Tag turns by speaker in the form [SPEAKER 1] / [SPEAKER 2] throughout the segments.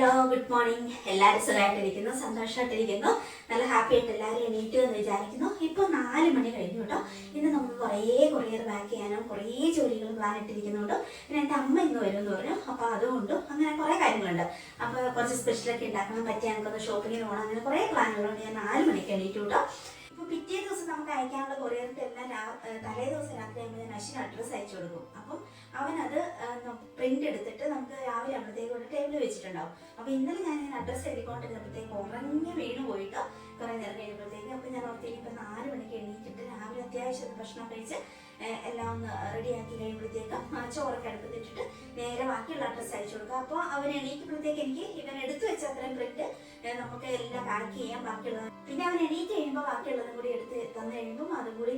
[SPEAKER 1] Hello, good morning. എല്ലാവരും സുഖമായിട്ടിരിക്കുന്നു, സന്തോഷമായിട്ടിരിക്കുന്നു, നല്ല ഹാപ്പി ആയിട്ട് എല്ലാവരും എണീറ്റു എന്ന് വിചാരിക്കുന്നു. ഇപ്പോൾ 4 മണി കഴിഞ്ഞു കേട്ടോ. ഇന്ന് നമുക്ക് കൊറിയർ ബാക്ക് ചെയ്യാനും കുറേ ജോലികൾ പ്ലാൻ ഇട്ടിരിക്കുന്നുണ്ട്. പിന്നെ എൻ്റെ അമ്മ ഇന്ന് വരും എന്ന് പറഞ്ഞു. അപ്പോൾ അതുകൊണ്ട് അങ്ങനെ കുറേ കാര്യങ്ങളുണ്ട്. അപ്പോൾ കുറച്ച് സ്പെഷ്യലൊക്കെ ഉണ്ടാക്കണം, പറ്റിയ എനിക്കൊന്ന് ഷോപ്പിങ്ങിന് പോകണം, അങ്ങനെ കുറേ പ്ലാനുകളുണ്ട്. ഞാൻ 4 മണിക്ക് എണീറ്റു കേട്ടോ. ഇപ്പോൾ പിറ്റേ ദിവസം നമുക്ക് അയക്കാനുള്ള കൊറിയറിൻ്റെ എല്ലാം തലേ ദിവസം രാത്രി ആകുമ്പോൾ ഞാൻ അശ്വിന് അഡ്രസ്സ് അയച്ചു കൊടുക്കും. അപ്പം അവനത് പ്രിന്റ് എടുത്തിട്ട് നമുക്ക് രാവിലെ ആകുമ്പോഴത്തേക്ക് ഒരു ടേബിൾ വെച്ചിട്ടുണ്ടാവും. അപ്പോൾ ഇന്നലെ ഞാൻ അഡ്രസ്സ് എഴുതിക്കൊണ്ടിരുന്നപ്പോഴത്തേക്ക് ഉറങ്ങി വീണ് പോയിട്ട് കുറേ നേരം കഴിയുമ്പോഴത്തേക്ക് അപ്പോൾ ഞാൻ ഓർത്തേക്ക് ഇപ്പം 4 മണിക്ക് എണീറ്റിട്ട് രാവിലെ അത്യാവശ്യം ഭക്ഷണം കഴിച്ച് എല്ലാം ഒന്ന് റെഡിയാക്കി കഴിയുമ്പോഴത്തേക്കും ചോറൊക്കെ അടുപ്പത്തിട്ടിട്ട് നേരെ ബാക്കിയുള്ള അഡ്രസ്സ് അയച്ചു കൊടുക്കുക. അപ്പോൾ അവൻ എണീക്കുമ്പോഴത്തേക്ക് എനിക്ക് ഇവൻ എടുത്തു വെച്ച അത്രയും പ്രിന്റ് നമുക്ക് എല്ലാം പാക്ക് ചെയ്യാം. ബാക്കിയുള്ളത് പിന്നെ അവൻ എണീറ്റ് കഴിയുമ്പോൾ ബാക്കിയുള്ളതും കൂടി എടുത്ത് തന്നു കഴിയുമ്പോൾ അതും കൂടി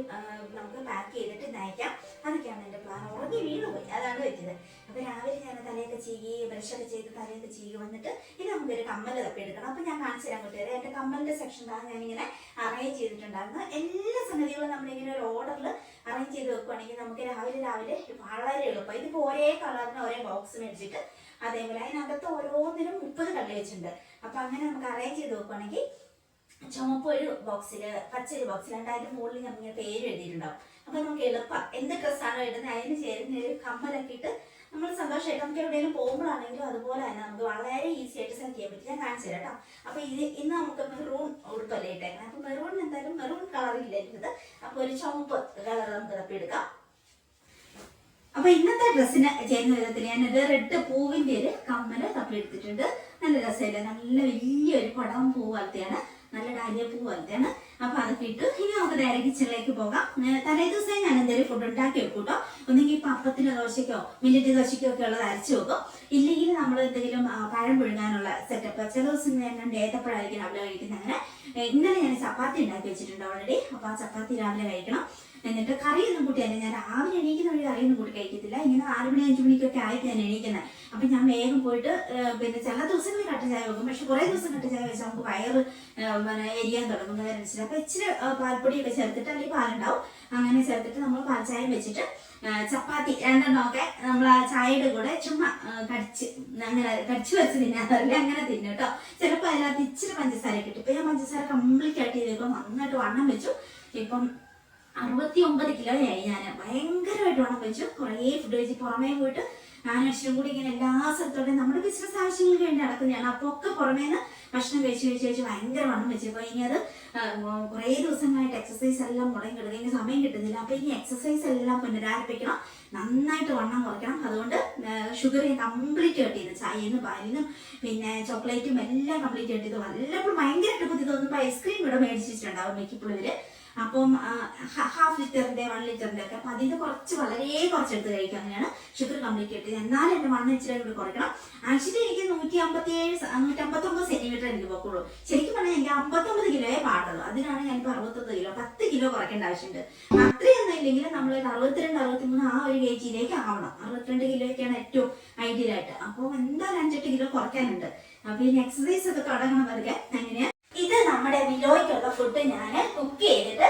[SPEAKER 1] നമുക്ക് പാക്ക് ചെയ്തിട്ട് നയിക്കാം. അതൊക്കെയാണ് എൻ്റെ പ്ലാൻ. ഉറങ്ങി വീണുപോയി, അതാണ് വെച്ചത്. അപ്പോൾ രാവിലെ ഞാൻ തലയൊക്കെ ചീകി ബ്രഷൊക്കെ ചെയ്ത് തലയൊക്കെ ചീകി വന്നിട്ട് ഇത് നമുക്കൊരു കമ്മൽ തപ്പിയെടുക്കണം. അപ്പോൾ ഞാൻ കാണിച്ചു തരാൻ പറ്റുമോ? എൻ്റെ കമ്മലിൻ്റെ സെക്ഷനാണ് ഞാനിങ്ങനെ അറേഞ്ച് ചെയ്തിട്ടുണ്ടായിരുന്നു. എല്ലാ സംഗതികളും നമ്മളിങ്ങനെ ഒരു ഓർഡറിൽ അറേഞ്ച് ചെയ്ത് വെക്കുകയാണെങ്കിൽ നമുക്ക് രാവിലെ വളരെ എളുപ്പം. ഇതിപ്പോൾ ഒരേ കളറിന് ഒരേ ബോക്സ് മേടിച്ചിട്ട് അതേപോലെ അതിനകത്ത് ഓരോന്നിനും 30 കള്ളി വെച്ചിട്ടുണ്ട്. അപ്പം അങ്ങനെ നമുക്ക് അറേഞ്ച് ചെയ്ത് വെക്കുകയാണെങ്കിൽ ചുമപ്പ് ഒരു ബോക്സിൽ, പച്ച ഒരു ബോക്സിൽ, അതിൻ്റെ മുകളിൽ നമ്മളിങ്ങനെ പേര് എഴുതിയിട്ടുണ്ടാവും. അപ്പം നമുക്ക് എളുപ്പം എന്ത് ഡ്രസ്സാണോ ഇടുന്നത് അതിന് ചേരുന്ന ഒരു കമ്മലൊക്കെ ഇട്ട് നമ്മൾ സന്തോഷമായിട്ട് നമുക്ക് എവിടെയെങ്കിലും പോകുമ്പോഴാണെങ്കിലും അതുപോലെ തന്നെ നമുക്ക് വളരെ ഈസി ആയിട്ട് സെറ്റ് ചെയ്യാൻ പറ്റും. ഞാൻ കാണിച്ചു തരാം കേട്ടോ. അപ്പോൾ ഇന്ന് നമുക്ക് മെറൂൺ ഉടുപ്പല്ലേ ഇട്ടേക്കണം. അപ്പോൾ മെറൂൺ എന്തായാലും മെറൂൺ കളറില്ല ഇരുന്നത്. അപ്പോൾ ഒരു ചുമപ്പ് കളർ നമുക്ക് തപ്പിയെടുക്കാം. അപ്പൊ ഇന്നത്തെ ഡ്രസ്സിന് ചേരുന്ന വിധത്തിൽ ഞാനൊരു റെഡ് പൂവിന്റെ ഒരു കമ്മല് തപ്പിയെടുത്തിട്ടുണ്ട്. നല്ല രസമില്ല, നല്ല വലിയൊരു കുടം പൂ പോലത്തെയാണ്, നല്ല ഡാലിയ പൂ പോലത്തെയാണ്. അപ്പൊ അതൊക്കെ ഇട്ടു. ഇനി നമുക്ക് നേരെ കിച്ചണിലേക്ക് പോകാം. തലേ ദിവസം ഞാൻ എന്തെങ്കിലും ഫുഡ് ഉണ്ടാക്കി വെക്കും കേട്ടോ. ഒന്നെങ്കിൽ ഇപ്പൊ അപ്പത്തിന് ദോശയ്ക്കോ മില്ലറ്റ് ദോശയ്ക്കോ ഒക്കെ ഉള്ളത് അരച്ചു വെക്കും. ഇല്ലെങ്കിൽ നമ്മൾ എന്തെങ്കിലും പഴം പുഴുങ്ങാനുള്ള സെറ്റപ്പ്. ചില ദിവസം ഞാൻ ഏത്തപ്പഴമായിരിക്കും രാവിലെ കഴിക്കുന്നത്. അങ്ങനെ ഇന്നലെ ഞാൻ ചപ്പാത്തി ഉണ്ടാക്കി വെച്ചിട്ടുണ്ട് ഓൾറെഡി. അപ്പൊ ആ ചപ്പാത്തി രാവിലെ കഴിക്കണം. എന്നിട്ട് കറിയൊന്നും കൂട്ടിയല്ല, ഞാൻ രാവിലെ എണീക്കുന്ന വഴി കറിയൊന്നും കൂട്ടി കഴിക്കത്തില്ല. ഇങ്ങനെ 4 മണി 5 മണിക്കൊക്കെ ആയിട്ട് ഞാൻ എണീക്കുന്നത്. അപ്പം ഞാൻ വേഗം പോയിട്ട് പിന്നെ ചില ദിവസങ്ങളിൽ കട്ട ചായ വെക്കും. പക്ഷെ കുറേ ദിവസം കട്ട ചായ വെച്ചാൽ നമുക്ക് വയറ് എരിയാൻ തുടങ്ങുന്നതനുസരിച്ച് അപ്പോൾ ഇച്ചിരി പാൽപ്പൊടിയൊക്കെ ചേർത്തിട്ട് അല്ലെങ്കിൽ പാലുണ്ടാവും അങ്ങനെ ചേർത്തിട്ട് നമ്മൾ പാൽച്ചായം വെച്ചിട്ട് ചപ്പാത്തി 2 എണ്ണമൊക്കെ നമ്മൾ ആ ചായയുടെ കൂടെ ചുമ്മാ കടിച്ച് വെച്ച് തിന്നാറില്ല, അങ്ങനെ തിന്നും കേട്ടോ. ചിലപ്പോൾ അതിനകത്ത് ഇച്ചിരി പഞ്ചസാര കിട്ടും. ഇപ്പം ഞാൻ പഞ്ചസാര കംപ്ലീറ്റ് ആയിട്ട് ചെയ്തേക്കും, നന്നായിട്ട് വണ്ണം വെച്ചു. ഇപ്പം 69 കിലോയായി. ഞാൻ ഭയങ്കരമായിട്ട് വണ്ണം വെച്ചു. കുറേ ഫുഡ് കഴിച്ച് പുറമേ പോയിട്ട് അശ്വനും കൂടി ഇങ്ങനെ എല്ലാ സ്ഥലത്തോടെ നമ്മുടെ ബിസിനസ് ആവശ്യങ്ങൾക്ക് വേണ്ടി നടക്കുന്നതാണ്. അപ്പോൾ ഒക്കെ പുറമേ നിന്ന് ഭക്ഷണം കഴിച്ച് ഭയങ്കര വണ്ണം വെച്ചു. അപ്പോൾ ഇനി അത് കുറേ ദിവസങ്ങളായിട്ട് എക്സസൈസ് എല്ലാം മുടങ്ങി കിടക്കുക, ഇനി സമയം കിട്ടുന്നില്ല. അപ്പോൾ ഇനി എക്സസൈസ് എല്ലാം പുനരാരംഭിക്കണം, നന്നായിട്ട് വണ്ണം കുറയ്ക്കണം. അതുകൊണ്ട് ഷുഗർ കംപ്ലീറ്റ് കട്ട് ചെയ്ത് ചായന്ന് പാലിനും പിന്നെ ചോക്ലേറ്റും എല്ലാം കംപ്ലീറ്റ് കട്ട് ചെയ്ത് വല്ലപ്പോഴും ഭയങ്കരമായിട്ട് ബുദ്ധി തോന്നുമ്പോൾ ഐസ്ക്രീം ഇവിടെ മേടിച്ചിട്ടുണ്ടാവും മിക്കപ്പോഴും ഇവര്. അപ്പം 1/2 ലിറ്ററിന്റെ 1 ലിറ്ററിന്റെ ഒക്കെ. അപ്പം അതിന്റെ വളരെ കുറച്ചെടുത്ത് കഴിക്കുക. അങ്ങനെയാണ് ഷുഗർ കംപ്ലീറ്റ് കിട്ടുന്നത്. എന്നാലും എന്റെ വണ്ണം ഇച്ചിരി കൂടി കുറയ്ക്കണം. ആക്ച്വലി എനിക്ക് 159 സെന്റിമീറ്റർ എനിക്ക് പോക്കുള്ളൂ. ശരിക്കും പറഞ്ഞാൽ എനിക്ക് 59 കിലോയെ പാടുള്ളൂ. അതിനാണ് ഞാനിപ്പോൾ 61 കിലോ, 10 കിലോ കുറയ്ക്കേണ്ട ആവശ്യമുണ്ട്. അത്രയൊന്നും ഇല്ലെങ്കിൽ നമ്മൾ 62 63 ആ ഒരു കേജിയിലേക്ക് ആവണം. 62 കിലോയൊക്കെയാണ് ഏറ്റവും ഐഡിയലായിട്ട്. അപ്പോൾ എന്തായാലും 5-8 കിലോ കുറയ്ക്കാനുണ്ട്. അപ്പൊ ഇനി എക്സസൈസ് ഒക്കെ തുടങ്ങണം വരിക. അങ്ങനെയാ ഇത് നമ്മുടെ വിലോയ്ക്കുള്ള ഫുഡ് ഞാൻ കുക്ക് ചെയ്തിട്ട്,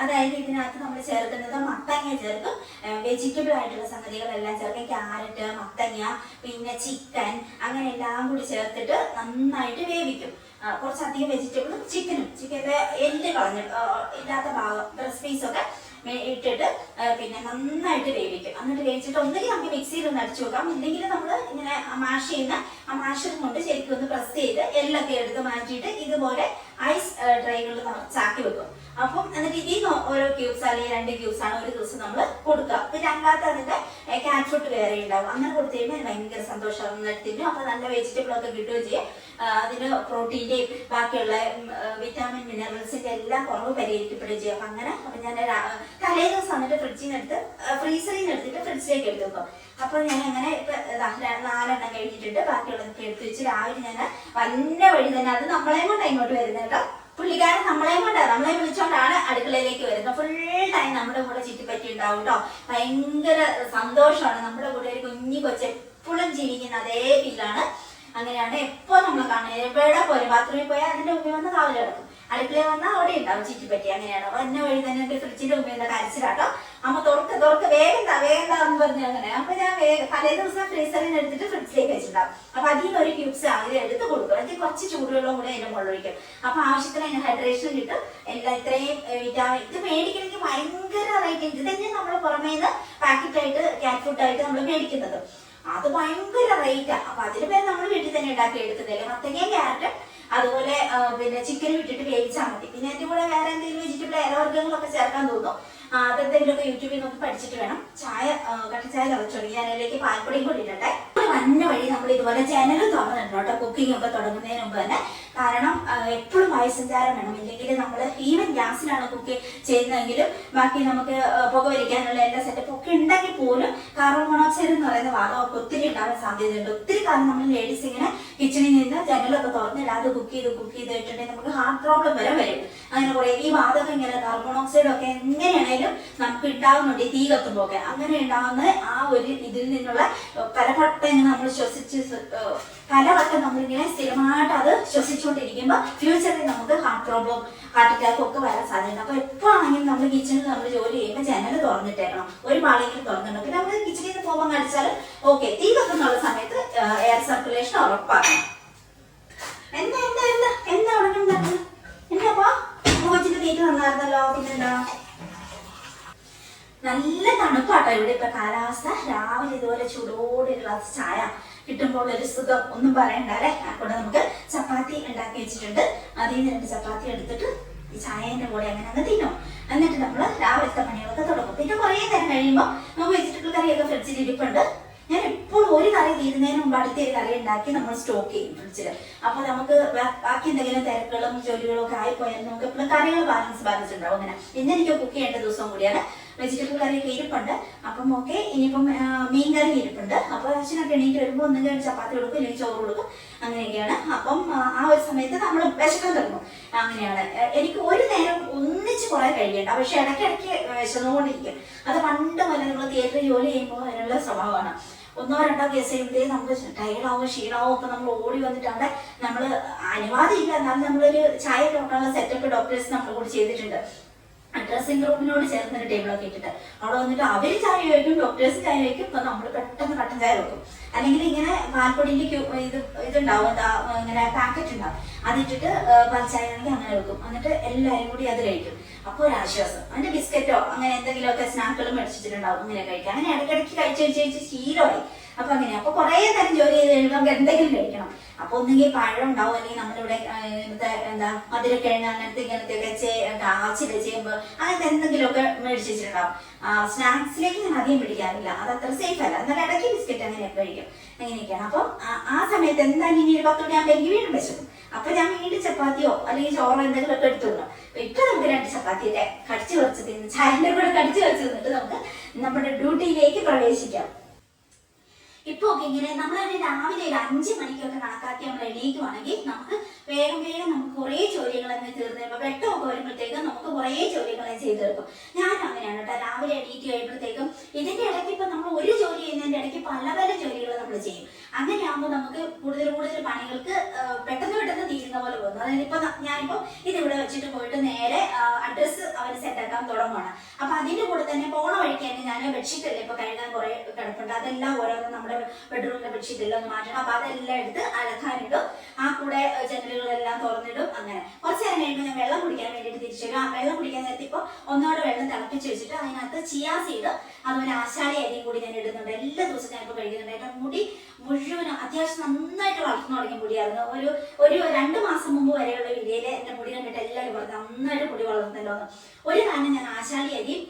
[SPEAKER 1] അതായത് ഇതിനകത്ത് നമ്മൾ ചേർക്കുന്നത് മത്തങ്ങ ചേർക്കും, വെജിറ്റബിൾ ആയിട്ടുള്ള സംഗതികളെല്ലാം ചേർക്കും, ക്യാരറ്റ്, മത്തങ്ങ, പിന്നെ ചിക്കൻ, അങ്ങനെ എല്ലാം കൂടി ചേർത്തിട്ട് നന്നായിട്ട് വേവിക്കും. കുറച്ചധികം വെജിറ്റബിളും ചിക്കൻ്റെ എല്ല് കളഞ്ഞിട്ട് ഇല്ലാത്ത ഭാഗം ബ്രസ്റ്റ് പീസൊക്കെ ഇട്ടിട്ട് പിന്നെ നന്നായിട്ട് വേവിക്കും. എന്നിട്ട് വേവിച്ചിട്ട് ഒന്നുകിൽ നമുക്ക് മിക്സിയിൽ ഒന്ന് അടിച്ചു വെക്കാം, ഇല്ലെങ്കിൽ നമ്മൾ ഇങ്ങനെ മാഷ് ചെയ്യുന്ന ആ മാഷറും കൊണ്ട് ശരിക്കും ഒന്ന് പ്രസ് ചെയ്ത് എല്ലൊക്കെ എടുത്ത് മാറ്റിയിട്ട് ഇതുപോലെ ഐസ് ട്രൈകളിൽ ചാക്കി വെക്കും. അപ്പം എന്നിട്ട് ഇതിൽ നിന്ന് ഓരോ ക്യൂബ്സ് അല്ലെങ്കിൽ 2 ക്യൂബ്സ് ആണ് ഒരു ദിവസം നമ്മൾ കൊടുക്കുക. പിന്നെ അല്ലാത്ത അതിന്റെ ക്യാറ്റ് ഫുഡ് വേറെ ഉണ്ടാവും. അങ്ങനെ കൊടുത്തു കഴിയുമ്പോൾ ഭയങ്കര സന്തോഷമാകുന്ന തിന്നും. അപ്പൊ നല്ല വെജിറ്റബിളൊക്കെ കിട്ടുകയും ചെയ്യും. അതിന് പ്രോട്ടീന്റെയും ബാക്കിയുള്ള വിറ്റാമിൻ മിനറൽസിന്റെ എല്ലാം കുറവ് പരിഹരിക്കപ്പെടുകയും ചെയ്യും. അപ്പൊ അങ്ങനെ ഞാൻ തലേ ദിവസം വന്നിട്ട് ഫ്രീസറിൽ നിന്ന് എടുത്തിട്ട് ഫ്രിഡ്ജിലേക്ക് എടുത്ത് വെക്കും. അപ്പൊ ഞാൻ അങ്ങനെ 4 എണ്ണം കഴിഞ്ഞിട്ടുണ്ട്. ബാക്കിയുള്ളതൊക്കെ എടുത്ത് വെച്ച് രാവിലെ ഞാൻ വന്ന വഴി തന്നെ, അത് നമ്മളെയും കൊണ്ട് ഇങ്ങോട്ട് വരുന്നത് കേട്ടോ. പുള്ളിക്കാരൻ നമ്മളെ വിളിച്ചോണ്ടാണ് അടുക്കളയിലേക്ക് വരുന്നത്. ഫുൾ ടൈം നമ്മുടെ കൂടെ ചുറ്റിപ്പറ്റി ഉണ്ടാവും കേട്ടോ. ഭയങ്കര സന്തോഷമാണ്. നമ്മുടെ കൂടെ ഒരു കുഞ്ഞി കൊച്ച് എപ്പോഴും ജീവിക്കുന്ന അതേ ഫീലാണ്. അങ്ങനെയാണ് എപ്പോ നമ്മൾ കാണുന്നത്. എവിടെ പോലും ബാത്റൂമിൽ പോയാൽ അതിന്റെ മുമ്പിൽ വന്ന് കാവൽ കിടക്കും. അടുക്കളയിൽ വന്നാൽ അവിടെ ഉണ്ടാവും ചുറ്റിപ്പറ്റി. അങ്ങനെയാണ് എന്നെ വഴി തന്നെ ഫ്രിഡ്ജിന്റെ മുമ്പിൽ നിന്ന് കരച്ചിലാട്ടോ. അമ്മ തുറക്ക് വേഗം എന്ന് പറഞ്ഞു. അങ്ങനെ അപ്പൊ ഞാൻ തലേ ദിവസം ഫ്രീസറിൽ എടുത്തിട്ട് ഫ്രിഡ്ജിലേക്ക് വെച്ചിട്ടുണ്ടാവും. അപ്പൊ അതിൽ നിന്ന് ഒരു ക്യൂബ്സ് ആദ്യം എടുത്ത് കൊടുക്കും. അതിൽ കുറച്ച് ചൂടുവെള്ളം കൂടെ അതിന്റെ മുകളിൽ ഒഴിക്കും. അപ്പൊ ആവശ്യത്തിന് അതിന് ഹൈഡ്രേഷൻ കിട്ടും. എല്ലാം ഇത്രയും വിറ്റാമിൻ ഇത് മേടിക്കണമെങ്കിൽ ഭയങ്കര റേറ്റ്. ഇത് തന്നെ നമ്മൾ പുറമേ നിന്ന് പാക്കറ്റായിട്ട് ക്യാറ്റ് ഫുഡായിട്ട് നമ്മൾ മേടിക്കുന്നത്. അത് ഭയങ്കര റേറ്റാ. അപ്പൊ അതിന് പേര് നമ്മൾ വീട്ടിൽ തന്നെ ഉണ്ടാക്കി എടുക്കുന്നില്ല. മത്തങ്ങയും ക്യാരറ്റ് അതുപോലെ പിന്നെ ചിക്കൻ വിട്ടിട്ട് വേവിച്ചാൽ മതി. പിന്നെ അതിന്റെ കൂടെ വേറെ എന്തെങ്കിലും വെജിറ്റബിൾ ഇലവർഗ്ഗങ്ങളൊക്കെ ചേർക്കാൻ തോന്നും. അതെന്തെങ്കിലുമൊക്കെ യൂട്യൂബിൽ നോക്കി പഠിച്ചിട്ട് വേണം. കട്ടച്ചായ തിളച്ചോളി. ഞാൻ അതിലേക്ക് പാൽപ്പൊടിയും കൂടി ഇടട്ടെ. വന്ന വഴി നമ്മൾ ഇതുപോലെ ചാനലും തുറന്നിട്ടുണ്ട് കേട്ടോ, കുക്കിംഗ് ഒക്കെ തുടങ്ങുന്നതിന് മുമ്പ് തന്നെ. കാരണം എപ്പോഴും വായുസഞ്ചാരം വേണം. ഇല്ലെങ്കിൽ നമ്മൾ ഈവൻ ഗ്യാസിലാണ് കുക്ക് ചെയ്യുന്നതെങ്കിലും ബാക്കി നമുക്ക് പുക വലിക്കാനുള്ള എല്ലാ സെറ്റപ്പ് ഒക്കെ ഉണ്ടെങ്കിൽ പോലും കാർബൺ മോണോക്സൈഡ് എന്ന് പറയുന്ന വാതകമൊക്കെ ഒത്തിരി ഉണ്ടാവാൻ സാധ്യതയുണ്ട്. ഒത്തിരി കാലം നമ്മൾ ലേഡീസ് ഇങ്ങനെ കിച്ചണിൽ നിന്ന് ജനലൊക്കെ തുറന്നിടാതെ കുക്ക് ചെയ്ത് ഇട്ടിട്ടുണ്ടെങ്കിൽ നമുക്ക് ഹാർട്ട് പ്രോബ്ലം വരെ വരും. അങ്ങനെ കുറെ ഈ വാതകം ഇങ്ങനെ കാർബൺ മോണോക്സൈഡ് ഒക്കെ എങ്ങനെയാണെങ്കിലും നമുക്ക് ഉണ്ടാവുന്നുണ്ട്. തീ കത്തുമ്പോ ഒക്കെ അങ്ങനെ ഉണ്ടാവുന്ന ആ ഒരു ഇതിൽ നിന്നുള്ള പലവട്ടം നമ്മൾ പലവട്ടം നമ്മളിങ്ങനെ സ്ഥിരമായിട്ട് അത് ശ്വസിച്ചുകൊണ്ടിരിക്കുമ്പോൾ ഫ്യൂച്ചറിൽ നമുക്ക് ഹാർട്ട് പ്രോബ്ലം ഹാർട്ട് അറ്റാക്ക് ഒക്കെ വരാൻ സാധ്യതയുണ്ട്. അപ്പൊ എപ്പോഴാണെങ്കിലും നമ്മൾ കിച്ചണിൽ നമ്മൾ ജോലി ചെയ്യുമ്പോൾ ജനൽ തുറന്നിട്ടേക്കണം, ഒരു പാളിയെങ്കിലും തുറന്നിടണം. പിന്നെ നമ്മൾ കിച്ചണിൽ നിന്ന് പോകുമ്പോൾ കടിച്ചാൽ ഓക്കെ. തീ കത്തുന്നുള്ള സമയത്ത് എയർ സർക്കുലേഷൻ ഉറപ്പാക്കണം. എന്താ ഉടനുണ്ടാക്കുന്നത്? എന്താപ്പാ കൊച്ചിന്റെ തീറ്റ നന്നായിരുന്നല്ലോ. പിന്നെന്താ നല്ല തണുപ്പാട്ടോ ഇവിടെ ഇപ്പൊ കാലാവസ്ഥ. രാവിലെ ഇതുപോലെ ചൂടോടെ ഒരു ഗ്ലാസ് ചായ കിട്ടുമ്പോൾ ഒരു സുഖം ഒന്നും പറയണ്ടല്ലേ. അതുകൊണ്ട് നമുക്ക് ചപ്പാത്തി ഉണ്ടാക്കി വെച്ചിട്ടുണ്ട്. അതിൽ നിന്ന് 2 ചപ്പാത്തി എടുത്തിട്ട് ഈ ചായന്റെ കൂടെ അങ്ങനെ തിന്നും. എന്നിട്ട് നമ്മൾ രാവിലത്തെ പണികളൊക്കെ തുടങ്ങും. പിന്നെ കുറെ നേരം കഴിയുമ്പോൾ നമുക്ക് വെജിറ്റബിൾ കറിയൊക്കെ ഫ്രിഡ്ജിൽ ഇരിപ്പുണ്ട്. ഞാൻ എപ്പോഴും ഒരു കറി തീരുന്നതിന് മുമ്പ് അടുത്ത ഒരു കറി ഉണ്ടാക്കി നമ്മൾ സ്റ്റോക്ക് ചെയ്യും ഫ്രിഡ്ജിൽ. അപ്പൊ നമുക്ക് ബാക്കി എന്തെങ്കിലും തിരക്കുകളും ജോലികളും ഒക്കെ ആയിപ്പോയാൽ നമുക്ക് എപ്പോഴും കറികൾ ബാലൻസ് ഉണ്ടാവും. അങ്ങനെ ഇന്ന് എനിക്ക് കുക്ക് ചെയ്യേണ്ട ദിവസം കൂടിയാണ്. വെജിറ്റബിൾ കറിയൊക്കെ ഇരിപ്പുണ്ട്. അപ്പം ഓക്കെ. ഇനിയിപ്പം മീൻ കറി ഇരിപ്പുണ്ട്. അപ്പൊ അച്ഛനൊക്കെ എണീറ്റ് വരുമ്പോൾ ഒന്നെങ്കിൽ ചപ്പാത്തി കൊടുക്കും, അല്ലെങ്കിൽ ചോറ് കൊടുക്കും. അങ്ങനെയൊക്കെയാണ്. അപ്പം ആ ഒരു സമയത്ത് നമ്മൾ വിശക്കാൻ തുടങ്ങും. അങ്ങനെയാണ്. എനിക്ക് ഒരു നേരം ഒന്നിച്ച് കുറെ കഴിയണ്ട, പക്ഷെ ഇടയ്ക്കിടയ്ക്ക് വിശന്നുകൊണ്ടിരിക്കും. അത് പണ്ട് മുതലേ നമ്മൾ തിയേറ്ററിൽ ജോലി ചെയ്യുമ്പോൾ അതിനുള്ള സ്വഭാവമാണ്. 1-2 കേസ് കഴിയുമ്പോഴേ നമുക്ക് ടയർഡാവും, ക്ഷീണാവും ഒക്കെ. നമ്മൾ ഓടി വന്നിട്ടാണ് നമ്മൾ അനുവാദം ഇല്ല എന്നാലും നമ്മളൊരു ചായ കൊടുക്കാനുള്ള സെറ്റപ്പ് ഡോക്ടേഴ്സ് നമ്മൾ കൂടി ചെയ്തിട്ടുണ്ട്. ഡ്രസ്സിംഗ് റൂമിനോട് ചേർന്നൊരു ടേബിളൊക്കെ ഇട്ടിട്ട് അവിടെ വന്നിട്ട് അവര് ചായ കഴിക്കും, ഡോക്ടേഴ്സ് ചായ കഴിക്കും. അപ്പൊ നമ്മൾ പെട്ടെന്ന് കട്ടൻ ചായ വെക്കും. അല്ലെങ്കിൽ ഇങ്ങനെ പാൽപ്പൊടിന്റെ ഇതുണ്ടാവും, ഇങ്ങനെ പാക്കറ്റ് ഉണ്ടാവും, അതിട്ടിട്ട് പാൽച്ചായ ആണെങ്കിൽ അങ്ങനെ വെക്കും. എന്നിട്ട് എല്ലാവരും കൂടി അത് കഴിക്കും. അപ്പൊ ഒരു ആശ്വാസം. അതിന്റെ ബിസ്ക്കറ്റോ അങ്ങനെ എന്തെങ്കിലുമൊക്കെ സ്നാക്കുകളും മേടിച്ചിട്ടുണ്ടാവും. അങ്ങനെ കഴിക്കാം. അങ്ങനെ ഇടയ്ക്കിടയ്ക്ക് കഴിച്ച് ശീലമായി. അപ്പൊ അങ്ങനെയാ. അപ്പൊ കുറെ നേരം ജോലി ചെയ്ത് കഴിയുമ്പോൾ നമുക്ക് എന്തെങ്കിലും കഴിക്കണം. അപ്പൊ ഒന്നെങ്കിൽ പഴം ഉണ്ടാവും, അല്ലെങ്കിൽ നമ്മളിവിടെ എന്താ മധുരക്കിഴങ്ങ് ഇങ്ങനത്തെ കാച്ചില് ചെയ്യുമ്പോ അങ്ങനത്തെ എന്തെങ്കിലുമൊക്കെ മേടിച്ച് വെച്ചിട്ടുണ്ടാവും. സ്നാക്സിലേക്ക് ഞാൻ അധികം പിടിക്കാറില്ല, അത് അത്ര സേഫ് അല്ല. എന്നാൽ ഇടയ്ക്ക് ബിസ്ക്കറ്റ് അങ്ങനെയൊക്കെ കഴിക്കും. അങ്ങനെയൊക്കെയാണ്. അപ്പം ആ സമയത്ത് എന്തായാലും ഇനി ഒരു 10 മണിയാകുമ്പോൾ എനിക്ക് വീണ്ടും വിശക്കും. അപ്പൊ ഞാൻ വീണ്ടും ചപ്പാത്തിയോ അല്ലെങ്കിൽ ചോറോ എന്തെങ്കിലുമൊക്കെ എടുത്തുള്ളൂ. ഇപ്പൊ നമുക്ക് 2 ചപ്പാത്തിയുടെ കടിച്ചു കുറച്ച് തിന്ന് ചായന്റെ കൂടെ കടിച്ചു കുറച്ച് തിന്നിട്ട് നമുക്ക് നമ്മുടെ ഡ്യൂട്ടിയിലേക്ക് പ്രവേശിക്കാം. ഇപ്പൊ ഒക്കെ ഇങ്ങനെ നമ്മളൊരു രാവിലെ ഒരു 5 മണിക്കൊക്കെ കണക്കാക്കി നമ്മൾ എണീക്കുവാണെങ്കിൽ നമുക്ക് വേഗം നമുക്ക് കുറെ ജോലികൾ തന്നെ തീർന്നു കഴിയുമ്പോൾ വെട്ടമൊക്കെ വരുമ്പോഴത്തേക്കും നമുക്ക് കുറെ ജോലികൾ ചെയ്ത് തീർക്കും. ഞാൻ അങ്ങനെയാണ് കേട്ടോ. രാവിലെ എണീറ്റ് കഴിയുമ്പോഴത്തേക്കും ഇതിന്റെ ഇടയ്ക്ക് ഇപ്പൊ നമ്മൾ ഒരു ജോലി ചെയ്യുന്നതിന്റെ ഇടയ്ക്ക് പല ജോലികൾ നമ്മൾ ചെയ്യും. അങ്ങനെയാകുമ്പോൾ നമുക്ക് കൂടുതൽ പണികൾക്ക് പെട്ടെന്ന് തീരുന്ന പോലെ പോകുന്നു. അതായത് ഇപ്പൊ ഞാനിപ്പോ ഇതിവിടെ വെച്ചിട്ട് പോയിട്ട് നേരെ അഡ്രസ്സ് അവർ സെറ്റാക്കാൻ തുടങ്ങുവാണ്. അപ്പൊ അതിന്റെ കൂടെ തന്നെ പോണ വഴിക്ക് തന്നെ ഞാൻ ബെഡ്ഷീറ്റ് അല്ലേ ഇപ്പൊ കഴുകാൻ കുറെ കിടപ്പുണ്ട്. അതെല്ലാം ഓരോന്നും നമ്മുടെ ബെഡ്റൂമിലെ ബെഡ്ഷീറ്റ് എല്ലാം ഒന്ന് മാറ്റണം. അപ്പൊ അതെല്ലാം എടുത്ത് അലക്കാനിടും. ആ കൂടെ ജനലുകളെല്ലാം തുറന്നിടും. അങ്ങനെ കുറച്ച് നേരം കഴിയുമ്പോൾ ഞാൻ വെള്ളം കുടിക്കാൻ വേണ്ടിയിട്ട് തിരിച്ചു വരും. ആ വെള്ളം കുടിക്കാൻ നേരത്തെ ഇപ്പൊ ഒന്നോടെ വെള്ളം തിളപ്പിച്ച് വെച്ചിട്ട് അതിനകത്ത് ചിയാ സീഡ് അതുപോലെ ആശാളി അരിയും കൂടി ഞാൻ ഇടുന്നുണ്ട്. എല്ലാ ദിവസവും ഞാനിപ്പോൾ കഴിക്കുന്നുണ്ട്. എന്റെ മുടി മുഴുവനും അത്യാവശ്യം നന്നായിട്ട് വളർന്നു തുടങ്ങിയ മുടിയായിരുന്നു. ഒരു 2 മാസം മുമ്പ് വരെയുള്ള വീഡിയോയില് എന്റെ മുടി കണ്ടിട്ട് എല്ലാവരും പറഞ്ഞു നന്നായിട്ട് മുടി വളർന്നല്ലോ എന്ന്. ഒരു കാരണം ഞാൻ ആശാളി അരിയും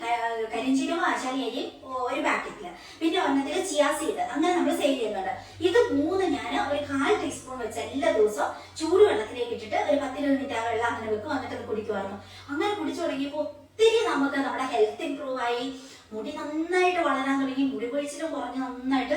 [SPEAKER 1] കരിഞ്ചീരകവും ആശാളി അരിയും ഒരു പാക്കറ്റില്, പിന്നെ ഒന്നതിൽ ചിയാ സീഡ് അങ്ങനെ നമ്മൾ സെയിൽ ചെയ്യുന്നുണ്ട്. ഇത് 3 ഞാൻ ഒരു 1/4 ടീസ്പൂൺ വെച്ച് എല്ലാ ദിവസവും ചൂടുവെള്ളത്തിലേക്ക് ഇട്ടിട്ട് ഒരു 10-20 മിനിറ്റ് ആ വെള്ളം അങ്ങനെ വെക്കും. എന്നിട്ട് അത് കുടിക്കുമായിരുന്നു. അങ്ങനെ കുടിച്ചു തുടങ്ങിയപ്പോൾ ഒത്തിരി നമുക്ക് നമ്മുടെ ഹെൽത്ത് ഇംപ്രൂവ് ആയി. മുടി നന്നായിട്ട് വളരാൻ തുടങ്ങി. മുടി പൊഴിച്ചിലും കുറഞ്ഞ് നന്നായിട്ട്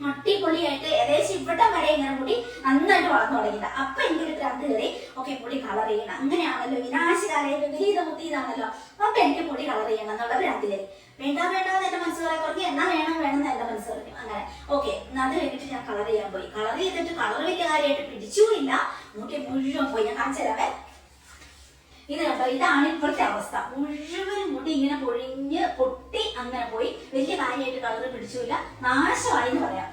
[SPEAKER 1] അടിപൊളിയായിട്ട് ഏകദേശം ഇവിടെ വരെ ഇങ്ങനെ മുടി നന്നായിട്ട് വളർന്നു തുടങ്ങിയില്ല. അപ്പൊ എനിക്കൊരു ഭ്രാന്ത് കയറി, ഓക്കെ മുടി കളർ ചെയ്യണം. അങ്ങനെയാണല്ലോ വിനാശകാലയ വിപരീത ബുദ്ധി ഇതാണല്ലോ. അപ്പൊ എനിക്ക് മുടി കളർ ചെയ്യണം എന്നുള്ള ഭ്രാന്ത് കയറി. വേണ്ടാന്ന് എന്റെ മനസ്സ് പറയാൻ കുറഞ്ഞ് എന്നാ വേണം എന്ന് എന്റെ മനസ്സ് പറഞ്ഞു. അങ്ങനെ ഓക്കെ അത് കഴിഞ്ഞിട്ട് ഞാൻ കളർ ചെയ്യാൻ പോയി. കളർ ചെയ്തിട്ട് കളർ വലിയ കാര്യമായിട്ട് പിടിച്ചുമില്ല. മുടി മുഴുവൻ പോയി. ഞാൻ കാണിച്ചു തരാവേ. ഇത് കണ്ടോ, ഇതാണ് ഇപ്പോഴത്തെ അവസ്ഥ. മുഴുവൻ മുടി ഇങ്ങനെ പൊഴിഞ്ഞ് പൊട്ടി അങ്ങനെ പോയി. വലിയ കാര്യമായിട്ട് കളറ് പിടിച്ചില്ല, നാശമായി എന്ന് പറയാം.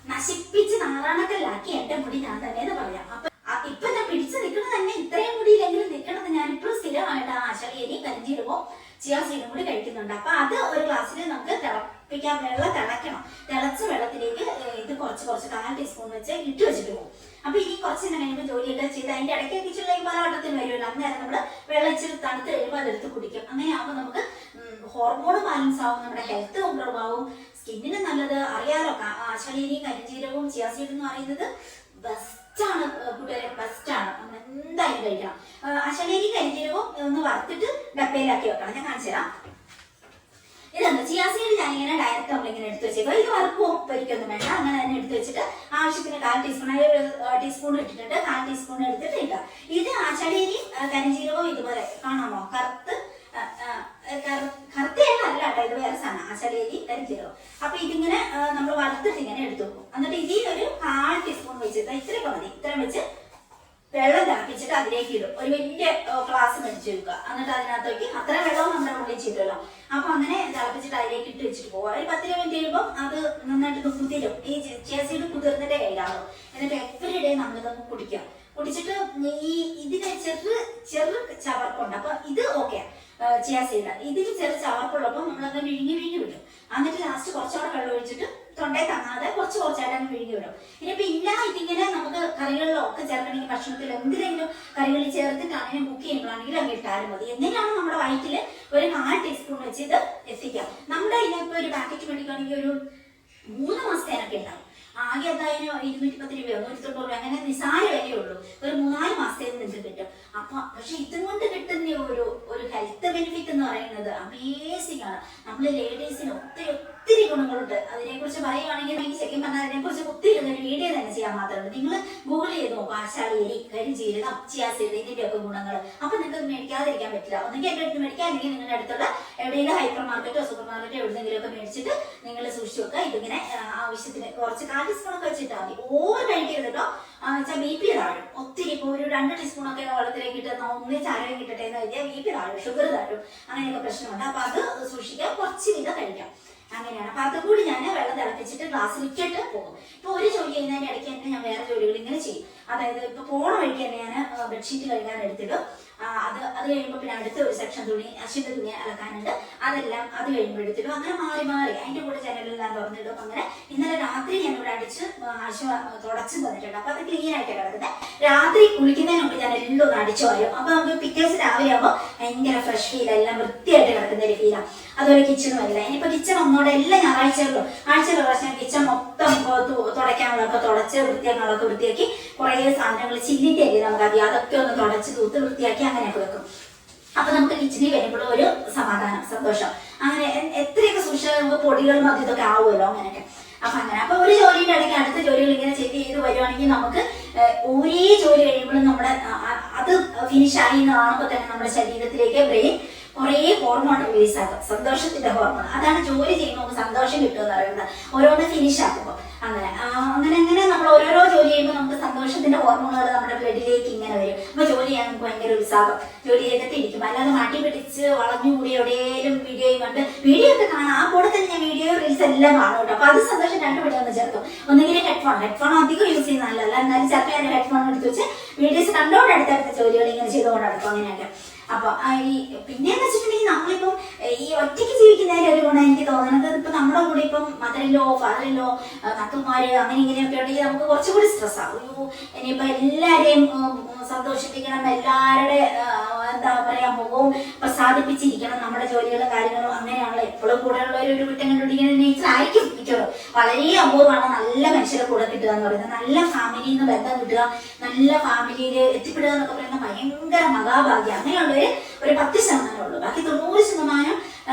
[SPEAKER 1] നശിപ്പിച്ച് നാറാണക്കല്ലാക്കി എന്റെ മുടി ഞാൻ തന്നെ എന്ന് പറയാം. അപ്പൊ ഇപ്പൊ ഞാൻ പിടിച്ചു നിൽക്കുന്നത് തന്നെ ഇത്രയും മുടിയില്ലെങ്കിലും നിൽക്കണത് ഞാൻ ഇപ്പോഴും സ്ഥിരമായിട്ട് ആ ആശാളിയേരി കരിഞ്ചീരകവും ചിയാ സീഡും കൂടി കഴിക്കുന്നുണ്ട്. അപ്പൊ അത് ഒരു ഗ്ലാസ്സിൽ നമുക്ക് തിളപ്പിക്കാൻ, വെള്ളം തിളയ്ക്കണം. തിളച്ച വെള്ളത്തിലേക്ക് ഇത് കുറച്ച് 1/4 ടീസ്പൂൺ വെച്ച് ഇട്ട് വെച്ചിട്ട് പോകും. അപ്പൊ ഇനി കുറച്ച് നേരം കഴിയുമ്പോൾ ജോലിയൊക്കെ ചെയ്ത് അതിന്റെ ഇടയ്ക്ക് ഇച്ചിരി പലവട്ടത്തിന് വരുമല്ലോ, അന്നേരം നമ്മള് വെള്ളം ഇച്ചിരി തണുത്ത് കഴിയുമ്പോൾ അതെടുത്ത് കുടിക്കും. അങ്ങനെ ആകുമ്പോൾ നമുക്ക് ഹോർമോൺ ബാലൻസ് ആവും, നമ്മുടെ ഹെൽത്ത് ഇംപ്രൂവ് ആവും, സ്കിന്നിന് നല്ലത്. അറിയാലോ, ആശാളിയേരിയും കരിഞ്ചീരകവും ചിയാ സീഡ് എന്ന് പറയുന്നത് ബെസ്റ്റാണ് കൂട്ടുകാരെ, ബെസ്റ്റാണ്. നമ്മൾ എന്തായാലും കഴിക്കണം. ആശാളിയേരിയും കരിഞ്ചീരകവും ഒന്ന് വറുത്തിട്ട് ഡപ്പയിലാക്കി വെക്കണം. ഞാൻ കാണിച്ചു തരാം. ഇതാണ് ചിയാ സീഡ്. ഞാനിങ്ങനെ ഡയറക്റ്റ് നമ്മളിങ്ങനെ എടുത്ത് വെച്ചേക്കോ. ഇത് വറുപ്പോ പരിക്കൊന്നും വേണ്ട, അങ്ങനെ തന്നെ എടുത്ത് വെച്ചിട്ട് ആവശ്യത്തിന് 1/4 ടീസ്പൂൺ, 1 ടീസ്പൂൺ ഇട്ടിട്ടുണ്ട്, 1/4 ടീസ്പൂൺ എടുത്തിട്ട് ഇടുക. ഇത് ആശാളിയേരിയും കരിഞ്ചീരകവും ഇതുപോലെ കാണാമോ, കറുത്തയല്ല കേട്ടോ, ഇത് വേറെ സാധനം, ആശാളിയേരി കരിഞ്ചീരകം. അപ്പൊ ഇതിങ്ങനെ നമ്മൾ വറുത്തിട്ട് ഇങ്ങനെ എടുത്തു വെക്കും. എന്നിട്ട് ഇതിൽ ഒരു 1/4 ടീസ്പൂൺ വെച്ചിട്ട് ഇത്രയൊക്കെ മതി, ഇത്രയും വെച്ച് വെള്ളം തിളപ്പിച്ചിട്ട് അതിലേക്ക് ഇടും. ഒരു വലിയ ഗ്ലാസ് മേടിച്ച് വെക്കുക. എന്നിട്ട് അതിനകത്തേക്ക് അത്ര വെള്ളവും നമ്മുടെ ഉള്ളിൽ ചെയ്തല്ലോ. അപ്പൊ അങ്ങനെ തിളപ്പിച്ചിട്ട് അതിലേക്ക് ഇട്ട് വെച്ചിട്ട് പോകുക. ഒരു 10 മിനിറ്റ് കഴിയുമ്പോൾ അത് നന്നായിട്ട് കുതിരും. ഈ ചിയാ സീഡ് കുതിർന്നിട്ടേ കഴിയാമോ. എന്നിട്ട് എവറി ഡേ നമ്മളിതൊന്ന് കുടിക്കാം. കുടിച്ചിട്ട് ഈ ഇതിന് ചെറു ചവർപ്പുണ്ട്. അപ്പൊ ഇത് ഓക്കെ ചിയാ സീഡ്, ഇതിന് ചെറു ചവർപ്പുള്ളപ്പോൾ നമ്മളത് വിഴുങ്ങി വിടും. എന്നിട്ട് ലാസ്റ്റ് കുറച്ചുകൂടെ വെള്ളം ഒഴിച്ചിട്ട് തൊണ്ടയിൽ തങ്ങാതെ കുറച്ചായിട്ട് അങ്ങ് വിഴുങ്ങി വിടും. ഇനിയിപ്പോ ഇല്ല, ഇതിങ്ങനെ നമുക്ക് കറികളിലോ ഒക്കെ ചേർക്കണമെങ്കിൽ, ഭക്ഷണത്തിൽ എന്തിനെങ്കിലും കറികളിൽ ചേർത്തിട്ടാണെങ്കിലും കുക്ക് ചെയ്യുമ്പോഴാണെങ്കിലും അങ്ങ് ഇട്ടാലും മതി. എങ്ങനെയാണ് നമ്മുടെ വയറ്റിൽ ഒരു 1/4 ടീസ്പൂൺ വെച്ച് ഇത് എത്തിക്കാം. നമ്മുടെ ഇതിനിപ്പോ ഒരു പാക്കറ്റ് മേടിക്കുകയാണെങ്കിൽ ഒരു 3 മാസത്തേനൊക്കെ ഉണ്ടാവും. ആകെ എന്തായാലും 210 രൂപയോ 190 രൂപ, അങ്ങനെ നിസാര വിലയുള്ളൂ. ഒരു 3-4 മാസത്തേക്ക് നിങ്ങൾക്ക് കിട്ടും. അപ്പൊ പക്ഷെ ഇതും കൊണ്ട് കിട്ടുന്ന ഒരു ഹെൽത്ത് ബെനിഫിറ്റ് എന്ന് പറയുന്നത് അമേസിംഗ് ആണ്. നമ്മള് ലേഡീസിന് ഒത്തിരി ഗുണങ്ങളുണ്ട്. അതിനെക്കുറിച്ച് പറയുകയാണെങ്കിൽ ശരിക്കും പറഞ്ഞാൽ അതിനെക്കുറിച്ച് ഒത്തിരി ഒരു വീഡിയോ തന്നെ ചെയ്യാൻ മാത്രമല്ല. നിങ്ങൾ ഗൂഗിൾ ചെയ്ത് നോക്കും, ആശാളിയേരി, കരിഞ്ചീരകം, ചിയാ സീഡ്, ഇതിന്റെയൊക്കെ ഗുണങ്ങൾ. അപ്പൊ നിങ്ങൾക്ക് മേടിക്കാതിരിക്കാൻ പറ്റില്ല. ഒന്നെങ്കിൽ എന്റെ അടുത്ത് മേടിക്കാം, അല്ലെങ്കിൽ നിങ്ങളുടെ അടുത്തുള്ള എവിടെയെങ്കിലും ഹൈപ്പർ മാർക്കറ്റോ സൂപ്പർ മാർക്കറ്റോ എവിടെയെങ്കിലും ഒക്കെ മേടിച്ചിട്ട് നിങ്ങൾ സൂക്ഷിച്ചു വെക്കുക. ഇതിങ്ങനെ ആവശ്യത്തിന് കുറച്ച് 1/4 ടീസ്പൂണൊക്കെ വെച്ചിട്ടാൽ മതി. ഓവർ കഴിക്കരുത് കേട്ടോ, വെച്ചാൽ ബി പി താഴും. ഒത്തിരി ഇപ്പോൾ ഒരു 2 ടീസ്പൂണൊക്കെ വെള്ളത്തിലേക്ക് ഇട്ട് ഒന്നിച്ച് അരവ് കിട്ടട്ടെ എന്ന് കഴിഞ്ഞാൽ ബി പി താഴും, ഷുഗർ താഴും, അങ്ങനെയൊക്കെ പ്രശ്നമുണ്ട്. അപ്പൊ അത് സൂക്ഷിക്കാൻ, കുറച്ച് വിധം കഴിക്കാം. അങ്ങനെയാണ്. അപ്പൊ അതുകൂടി ഞാൻ വെള്ളം തിളപ്പിച്ചിട്ട് ഗ്ലാസ്സിൽ ഇട്ടിട്ട് പോകും. ഇപ്പൊ ഒരു ജോലി ചെയ്യുന്നതിന്റെ ഇടയ്ക്ക് തന്നെ ഞാൻ വേറെ ജോലികൾ ഇങ്ങനെ ചെയ്യും. അതായത് ഇപ്പൊ പോണ വഴിക്ക് തന്നെ ഞാൻ ബെഡ്ഷീറ്റ് കഴുകാൻ എടുത്തിടും. അത് കഴിയുമ്പോൾ പിന്നെ അടുത്ത ഒരു സെക്ഷൻ തുണി, അശ്വിന്റെ തുണി അലക്കാനുണ്ട്, അതെല്ലാം അത് കഴിയുമ്പോൾ എടുത്തിടും. അങ്ങനെ മാറി അതിന്റെ കൂടെ ജനലെല്ലാം തുറന്നിടും. അങ്ങനെ ഇന്നലെ രാത്രി ഞാൻ ഇവിടെ അടിച്ച് തുടച്ചും തന്നിട്ടുണ്ട്. അപ്പൊ അത് ക്ലീൻ ആയിട്ട് കിടക്കുന്നത്. രാത്രി കുളിക്കുന്നതിന് മുമ്പ് ഞാൻ എല്ലാം ഒന്ന് അടിച്ചു വാരും. അപ്പൊ നമുക്ക് പിറ്റേ ദിവസം രാവിലെ ആകുമ്പോൾ ഭയങ്കര ഫ്രഷ് ഫീൽ, എല്ലാം വൃത്തിയായിട്ട് കിടക്കുന്ന ഒരു ഫീലാണ്. അതുപോലെ കിച്ചണും അല്ല. ഇനിയിപ്പോ കിച്ചൺ ഒന്നോടെ എല്ലാം ഞായറാഴ്ചകളിലും ആഴ്ചയിലുള്ള പ്രാവശ്യം കിച്ചൺ മൊത്തം തുടയ്ക്കാനുള്ളതൊക്കെ തുടച്ച് വൃത്തിയാക്കാനുള്ളതൊക്കെ വൃത്തിയാക്കി, കുറെ സാധനങ്ങൾ ചില്ലിന്റെ അരി നമുക്ക് അതി അതൊക്കെ ഒന്ന് തുടച്ച് തൂത്ത് വൃത്തിയാക്കി അങ്ങനെയൊക്കെ വെക്കും. അപ്പൊ നമുക്ക് കിച്ചണിൽ വരുമ്പോഴും ഒരു സമാധാനം, സന്തോഷം. അങ്ങനെ എത്രയൊക്കെ സൂക്ഷിച്ചാൽ നമുക്ക് പൊടികളും അത് ഇതൊക്കെ ആവുമല്ലോ, അങ്ങനെയൊക്കെ. അപ്പൊ അങ്ങനെ അപ്പൊ ഒരു ജോലിയുടെ ഇടയ്ക്ക് അടുത്ത ജോലികൾ ഇങ്ങനെ ചെയ്ത് വരുവാണെങ്കിൽ നമുക്ക് ഒരേ ജോലി കഴിയുമ്പോഴും നമ്മുടെ അത് ഫിനിഷായി എന്ന് കാണുമ്പോൾ തന്നെ നമ്മുടെ ശരീരത്തിലേക്ക് ബ്രെയിൻ കുറേ ഹോർമോൺ റിലീസ് ആക്കും, സന്തോഷത്തിന്റെ ഹോർമോൺ. അതാണ് ജോലി ചെയ്യുമ്പോൾ നമുക്ക് സന്തോഷം കിട്ടുമെന്ന് പറയുന്നത്, ഓരോന്ന് ഫിനിഷ് ആക്കുമ്പോൾ. അങ്ങനെ നമ്മൾ ഓരോരോ ജോലി ചെയ്യുമ്പോൾ നമുക്ക് സന്തോഷത്തിന്റെ ഹോർമോണുകൾ നമ്മുടെ ബ്ലഡിലേക്ക് ഇങ്ങനെ വരും. അപ്പൊ ജോലി ചെയ്യാൻ നമുക്ക് ഭയങ്കര ഉത്സാഹം, ജോലി ചെയ്തിട്ട് ഇരിക്കും. അല്ലാതെ മാറ്റി പിടിച്ച് വളഞ്ഞുകൂടി എവിടെയെങ്കിലും വീഡിയോയും കണ്ട് വീഡിയോ ഒക്കെ കാണാം. ആ കൂടെ തന്നെ ഞാൻ വീഡിയോ റീൽസ് എല്ലാം കാണും കേട്ടോ. അപ്പൊ അത് സന്തോഷം രണ്ടു വീഡിയോ ഒന്ന് ചേർക്കും. ഒന്നെങ്കിലും ഹെഡ്ഫോൺ അധികം യൂസ് ചെയ്യുന്നതല്ല, എന്നാലും ചിലപ്പോൾ ഞാൻ ഹെഡ്ഫോൺ എടുത്ത് വെച്ച് വീഡിയോസ് കണ്ടോണ്ട് അടുത്തടുത്ത ജോലികൾ ഇങ്ങനെ ചെയ്തുകൊണ്ട് നടക്കും, അങ്ങനെയൊക്കെ. അപ്പൊ ഈ പിന്നെന്ന് വെച്ചിട്ടുണ്ടെങ്കിൽ നമ്മളിപ്പം ഈ ഒറ്റയ്ക്ക് ജീവിക്കുന്നതിന്റെ ഒരു ഗുണം എനിക്ക് തോന്നുന്നത്, ഇപ്പൊ നമ്മുടെ കൂടെ ഇപ്പം മദറിലോ ഫാദറിലോ നത്തുമാര് അങ്ങനെ ഇങ്ങനെയൊക്കെ ഉണ്ടെങ്കിൽ നമുക്ക് കുറച്ചുകൂടി സ്ട്രെസ് ആവും. ഇനിയിപ്പോ എല്ലാരെയും സന്തോഷിപ്പിക്കണം, എല്ലാവരുടെ എന്താ പറയാ മുഖവും പ്രസാദിപ്പിച്ചിരിക്കണം, നമ്മുടെ ജോലികളും കാര്യങ്ങളും അങ്ങനെയാണല്ലോ. എപ്പോഴും കൂടെ ഉള്ള ഒരു വിട്ടം കണ്ടുപിടിക്കുന്ന നേച്ചർ ആയിരിക്കും മിക്കവാറും. വളരെ അപൂർവമാണ് നല്ല മനുഷ്യരെ കൂടെ കിട്ടുക എന്ന് പറയുന്നത്. നല്ല ഫാമിലിയിൽ നിന്ന് ബന്ധം കിട്ടുക, നല്ല ഫാമിലിയിൽ എത്തിപ്പെടുക എന്നൊക്കെ പറയുന്നത് ഭയങ്കര മഹാഭാഗ്യം. അങ്ങനെയുള്ളവര് ഒരു 10% ഉള്ളൂ. ബാക്കി 90%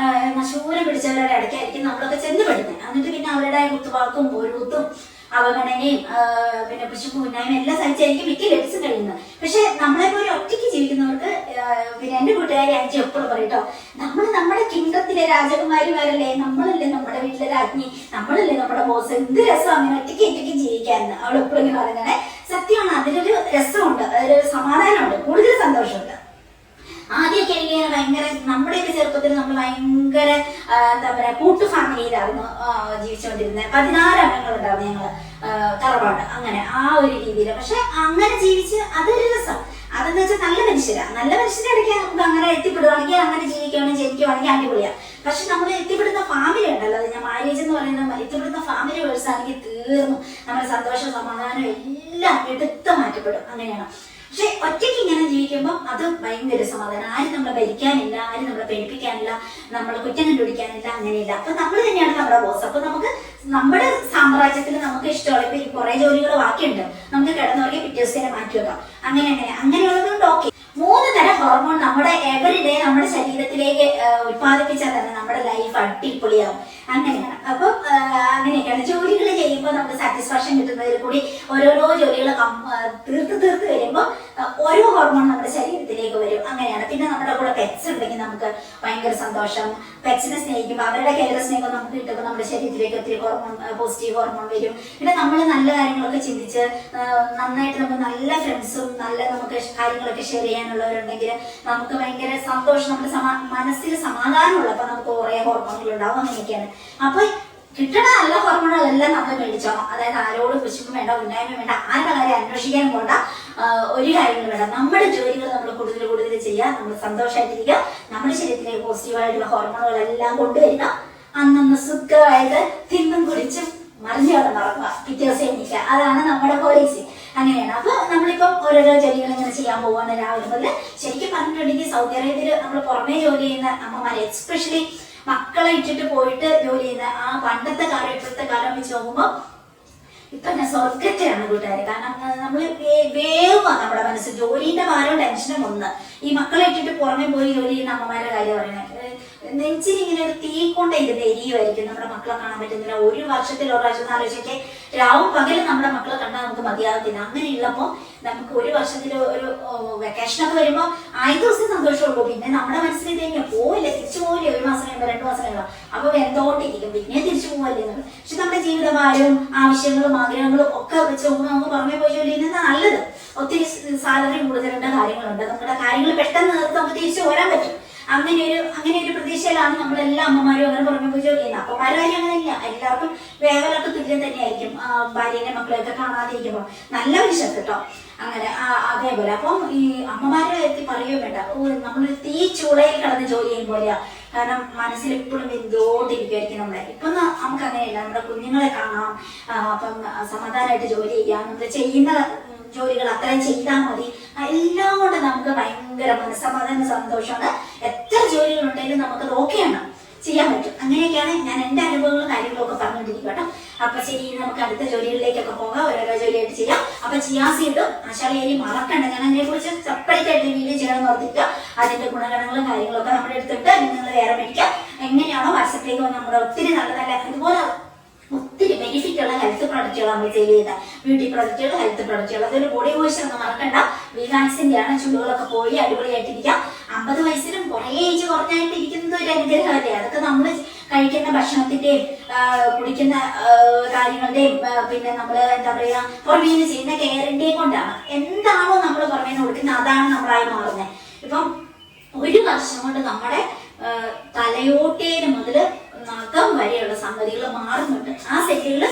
[SPEAKER 1] മശൂരം പിടിച്ചവരുടെ ഇടയ്ക്കായിരിക്കും നമ്മളൊക്കെ ചെന്ന് പെടുന്നത്. എന്നിട്ട് പിന്നെ അവരുടെ കുത്തുവാക്കും പൊരുത്തും അവഗണനയും പിന്നെ പിശുക്കുന്നായ്മയും എല്ലാം സഹിച്ചായിരിക്കും മിക്ക ലേഡീസും കഴിയുന്നത്. പക്ഷെ നമ്മളെപ്പോലെ ഒറ്റയ്ക്ക് ജീവിക്കുന്നവർക്ക് പിന്നെ എന്റെ കൂട്ടുകാരി അഞ്ചി എപ്പോഴും പറയട്ടോ, നമ്മുടെ കിങ്ഡത്തിലെ രാജകുമാരിമാരല്ലേ, നമ്മളല്ലേ നമ്മുടെ വീട്ടിലെ രാജ്ഞി, നമ്മളല്ലേ നമ്മുടെ ബോസ്, എന്ത് രസം അങ്ങനെ ഒറ്റയ്ക്ക് ജീവിക്കാന്ന് അവൾ എപ്പോഴും ഇങ്ങനെ പറയുന്നത്. സത്യമാണ്, അതിലൊരു രസമുണ്ട്, ഒരു സമാധാനമുണ്ട്, കൂടുതൽ സന്തോഷമുണ്ട്. ആദ്യമൊക്കെ എനിക്ക് ഭയങ്കര, നമ്മുടെയൊക്കെ ചെറുപ്പത്തിൽ നമ്മൾ ഭയങ്കര എന്താ പറയാ കൂട്ടു ഫാമിലിയിലായിരുന്നു ജീവിച്ചുകൊണ്ടിരുന്നത്. 14 അംഗങ്ങളുണ്ടായിരുന്നു ഞങ്ങള് തറവാട്, അങ്ങനെ ആ ഒരു രീതിയിൽ. പക്ഷെ അങ്ങനെ ജീവിച്ച് അതൊരു രസം. അതെന്ന് വെച്ചാൽ നല്ല മനുഷ്യരെ ഇടയ്ക്ക് നമുക്ക് അങ്ങനെ എത്തിപ്പെടുവാണെങ്കിൽ, അങ്ങനെ ജീവിക്കുകയാണെങ്കിൽ ജനിക്കുവാണെങ്കിൽ അടിപൊളിയാണ്. പക്ഷെ നമ്മൾ എത്തിപ്പെടുന്ന ഫാമിലി ഉണ്ടല്ലോ, അത് ഞാൻ മാരേജ് എന്ന് പറയുന്ന എത്തിപ്പെടുന്ന ഫാമിലി വേഴ്സാണെങ്കിൽ തീർന്നു, നമ്മുടെ സന്തോഷം സമാധാനം എല്ലാം എടുത്ത് മാറ്റപ്പെടും. അങ്ങനെയാണ്. പക്ഷെ ഒറ്റയ്ക്ക് ഇങ്ങനെ ജീവിക്കുമ്പോൾ അത് ഭയങ്കര സമാധാനം. ആരും നമ്മളെ ഭരിക്കാനില്ല, ആരും നമ്മളെ പേടിപ്പിക്കാനില്ല, നമ്മളെ കുറ്റം കണ്ടുപിടിക്കാനില്ല, അങ്ങനെയില്ല. അപ്പൊ നമ്മൾ തന്നെയാണ് നമ്മുടെ ബോസ്. അപ്പൊ നമുക്ക് നമ്മുടെ സാമ്രാജ്യത്തിൽ നമുക്ക് ഇഷ്ടമുള്ള, ഇപ്പൊ കുറെ ജോലികൾ ബാക്കിയുണ്ട്, നമുക്ക് കിടന്നുറങ്ങി പിറ്റേ ദിവസം മാറ്റി വെക്കാം. അങ്ങനെയുള്ളതുകൊണ്ട് ഓക്കെ. 3 തരം ഹോർമോൺ നമ്മുടെ എവറിഡേ നമ്മുടെ ശരീരത്തിലേക്ക് ഉത്പാദിപ്പിച്ചാൽ തന്നെ നമ്മുടെ ലൈഫ് അടിപൊളിയാവും. അങ്ങനെയാണ്. അപ്പൊ അങ്ങനെയൊക്കെയാണ്. ജോലികൾ ചെയ്യുമ്പോൾ നമുക്ക് സാറ്റിസ്ഫാക്ഷൻ കിട്ടുന്നതിൽ കൂടി ഓരോരോ ജോലികൾ തീർത്ത് വരുമ്പോൾ ഓരോ ഹോർമോൺ നമ്മുടെ ശരീരത്തിലേക്ക് വരും. അങ്ങനെയാണ്. പിന്നെ നമ്മുടെ കൂടെ പെറ്റ്സ് ഉണ്ടെങ്കിൽ നമുക്ക് ഭയങ്കര സന്തോഷം. പെറ്റ്സിനെ സ്നേഹിക്കുമ്പോൾ അവരുടെ കെയർ സ്നേഹം നമുക്ക് കിട്ടുമ്പോൾ നമ്മുടെ ശരീരത്തിലേക്ക് ഒത്തിരി ഹോർമോൺ, പോസിറ്റീവ് ഹോർമോൺ വരും. പിന്നെ നമ്മൾ നല്ല കാര്യങ്ങളൊക്കെ ചിന്തിച്ച് നന്നായിട്ട് നമുക്ക് നല്ല ഫ്രണ്ട്സും നല്ല നമുക്ക് കാര്യങ്ങളൊക്കെ ഷെയർ ചെയ്യാനുള്ളവരുണ്ടെങ്കിൽ നമുക്ക് ഭയങ്കര സന്തോഷം, നമ്മുടെ മനസ്സിൽ സമാധാനമുള്ളപ്പോൾ നമുക്ക് കുറെ ഹോർമോണുകൾ ഉണ്ടാവും. അങ്ങനെയൊക്കെയാണ്. അപ്പൊ കിട്ടണ നല്ല ഹോർമോണുകളെല്ലാം നമ്മൾ മേടിച്ചോണം. അതായത് ആരോടും കുശുമ്പും വേണ്ട, ഉന്നായ്മ വേണ്ട, ആരുടെ കാര്യം അന്വേഷിക്കാനും പോണ്ട, ഒരു കാര്യങ്ങളും വേണ്ട. നമ്മുടെ ജോലികൾ നമ്മൾ കൂടുതൽ ചെയ്യുക, നമ്മൾ സന്തോഷമായിട്ടിരിക്കുക, നമ്മുടെ ശരീരത്തിലേക്ക് പോസിറ്റീവായിട്ടുള്ള ഹോർമോണുകളെല്ലാം കൊണ്ടുവരിക. അന്നന്ന് സുഖമായിട്ട് തിന്നും കുടിച്ചും മറിഞ്ഞു കിടന്നിറങ്ങുക, പിറ്റേ ദിവസം എണീക്കുക. അതാണ് നമ്മുടെ പോളിസി. അങ്ങനെയാണ്. അപ്പൊ നമ്മളിപ്പം ഓരോരോ ജോലികൾ ഇങ്ങനെ ചെയ്യാൻ പോവാണ് രാവിലെ മുതൽ. ശരിക്കും പറഞ്ഞിട്ടുണ്ടെങ്കിൽ സൗദി അറേബ്യയിൽ നമ്മൾ പുറമേ ജോലി ചെയ്യുന്ന അമ്മമാരെ, എസ്പെഷ്യലി മക്കളെ ഇട്ടിട്ട് പോയിട്ട് ജോലി ചെയ്യുന്ന ആ പണ്ടത്തെ കാലം ഇപ്പോഴത്തെ കാലം വെച്ച് നോക്കുമ്പോൾ ഇപ്പൊ ഞാൻ സ്വർഗത്തിലാണ് കൂട്ടുകാര്. കാരണം നമ്മൾ വേഗം നമ്മുടെ മനസ്സ് ജോലിന്റെ ഭാരവും ടെൻഷനും ഒന്ന്. ഈ മക്കളെ ഇട്ടിട്ട് പുറമെ പോയി ജോലി ചെയ്യുന്ന അമ്മമാരുടെ കാര്യം പറയുന്നത് നെഞ്ചിൽ ഇങ്ങനെ ഒരു തീ കൊണ്ട് ഇരുന്ന് എരിയുമായിരിക്കും. നമ്മുടെ മക്കളെ കാണാൻ പറ്റുന്നില്ല. ഒരു വർഷത്തിൽ ഒരു പ്രാവശ്യം ആലോചിച്ചൊക്കെ രാവും പകലും നമ്മുടെ മക്കളെ കണ്ടാൽ നമുക്ക് മതിയാകത്തില്ല. അങ്ങനെയുള്ളപ്പോൾ നമുക്ക് ഒരു വർഷത്തിൽ ഒരു വെക്കേഷനൊക്കെ വരുമ്പോൾ 5 ദിവസം സന്തോഷമുള്ളൂ. പിന്നെ നമ്മുടെ മനസ്സിൽ തന്നെ പോവില്ല, തിരിച്ചു പോവില്ല. 1 മാസം കഴിയുമ്പോൾ 2 മാസം കഴിയുമ്പോൾ അപ്പൊ വെന്തോണ്ടിരിക്കും, പിന്നെ തിരിച്ചു പോവല്ലേ എന്നുള്ളത്. പക്ഷെ നമ്മുടെ ജീവിതഭാരവും ആവശ്യങ്ങളും ആഗ്രഹങ്ങളും ഒക്കെ വെച്ച് നോക്കുമ്പോൾ നമുക്ക് പുറമെ പോയി ജോലി ചെയ്യുന്നത് നല്ലത്. ഒത്തിരി സാലറി കൂടുതലുണ്ട്, കാര്യങ്ങളുണ്ട്, നമ്മുടെ കാര്യങ്ങൾ പെട്ടെന്ന് നിർത്തി നമുക്ക് തിരിച്ചു വരാൻ പറ്റും. അങ്ങനെ ഒരു പ്രതീക്ഷയിലാണ് നമ്മളെല്ലാ അമ്മമാരും അങ്ങനെ പുറമെ പോയി ജോലി ചെയ്യുന്നത്. അപ്പന്മാരുടെ കാര്യം അങ്ങനെയില്ല. എല്ലാവർക്കും വേവലൊക്കെ തുല്യം തന്നെയായിരിക്കും. ഭാര്യനെ മക്കളെയൊക്കെ കാണാതിരിക്കുമ്പോൾ നല്ല വിഷത്ത് കേട്ടോ. അങ്ങനെ അതേപോലെ അപ്പം ഈ അമ്മമാരുടെ കാര്യത്തിൽ പറയുകയും വേണ്ട. നമ്മളൊരു തീ ചൂളയിൽ കിടന്ന് ജോലി ചെയ്യും പോലെയാ. കാരണം മനസ്സിൽ എപ്പോഴും എന്തോണ്ടിരിക്കുമായിരിക്കും നമ്മളെ. ഇപ്പൊ നമുക്ക് അങ്ങനെയല്ല, നമ്മുടെ കുഞ്ഞുങ്ങളെ കാണാം, അപ്പം സമാധാനമായിട്ട് ജോലി ചെയ്യാം. നമ്മൾ ചെയ്യുന്ന ജോലികൾ അത്രയും ചെയ്താൽ മതി. എല്ലാം കൊണ്ട് നമുക്ക് ഭയങ്കര മനസ്സമാധാന സന്തോഷമാണ്. എത്ര ജോലികൾ ഉണ്ടെങ്കിലും നമുക്കത് ഓക്കെയാണ്, ചെയ്യാൻ പറ്റും. അങ്ങനെയൊക്കെയാണ് ഞാൻ എൻ്റെ അനുഭവങ്ങളും കാര്യങ്ങളൊക്കെ പറഞ്ഞുകൊണ്ടിരിക്കും കേട്ടോ. അപ്പൊ ശരി, നമുക്ക് അടുത്ത ജോലികളിലേക്കൊക്കെ പോകാം, ഓരോരോ ജോലിയായിട്ട് ചെയ്യാം. അപ്പൊ ചിയാ സീഡും ആശാളിയേരി മറക്കണ്ട. ഞാൻ അതിനെ കുറിച്ച് സെപ്പറേറ്റ് ആയിട്ട് വീഡിയോ ചെയ്യണമെന്ന് ഓർത്തിരിക്കുക. അതിന്റെ ഗുണഗണങ്ങളും കാര്യങ്ങളൊക്കെ നമ്മുടെ എടുത്തിട്ട് നിങ്ങൾ വേറെ മേടിക്കാം. എങ്ങനെയാണോ വാട്സപ്പിലേക്ക് വന്ന് നമ്മുടെ ഒത്തിരി നല്ല ഇതുപോലെ ഒത്തിരി ബെനിഫിറ്റ് ഉള്ള ഹെൽത്ത് പ്രൊഡക്റ്റുകൾ നമ്മൾ സെയിൽ ചെയ്ത ബ്യൂട്ടി പ്രൊഡക്റ്റുകൾ, ഹെൽത്ത് പ്രൊഡക്റ്റുകൾ. അതൊരു ബോഡി വാഷ് ഒന്നും മറക്കണ്ട. വീഗാൻസിന്റെ ആണ്. ചുണ്ടുകളൊക്കെ പോയി അടിപൊളിയായിട്ടിരിക്കാം. 50 വയസ്സിലും കുറെ ഏജ് കുറഞ്ഞായിട്ട് ഇരിക്കുന്നത് ഒരു അനുഗ്രഹമല്ലേ. അതൊക്കെ നമ്മൾ കഴിക്കുന്ന ഭക്ഷണത്തിന്റെയും കുടിക്കുന്ന കാര്യങ്ങളുടെയും പിന്നെ നമ്മൾ എന്താ പറയാ പുറമേ നിന്ന് ചെയ്യുന്ന കെയറിന്റെയും കൊണ്ടാണ്. എന്താണോ നമ്മൾ പുറമേ നിന്ന് കൊടുക്കുന്നത് അതാണ് നമ്മളായി മാറുന്നത്. ഇപ്പം 1 വർഷം കൊണ്ട് നമ്മുടെ തലയോട്ടേന് മുതൽ നഖം വരെയുള്ള സംഗതികൾ മാറുന്നുണ്ട്. ആ സെല്ലുകൾ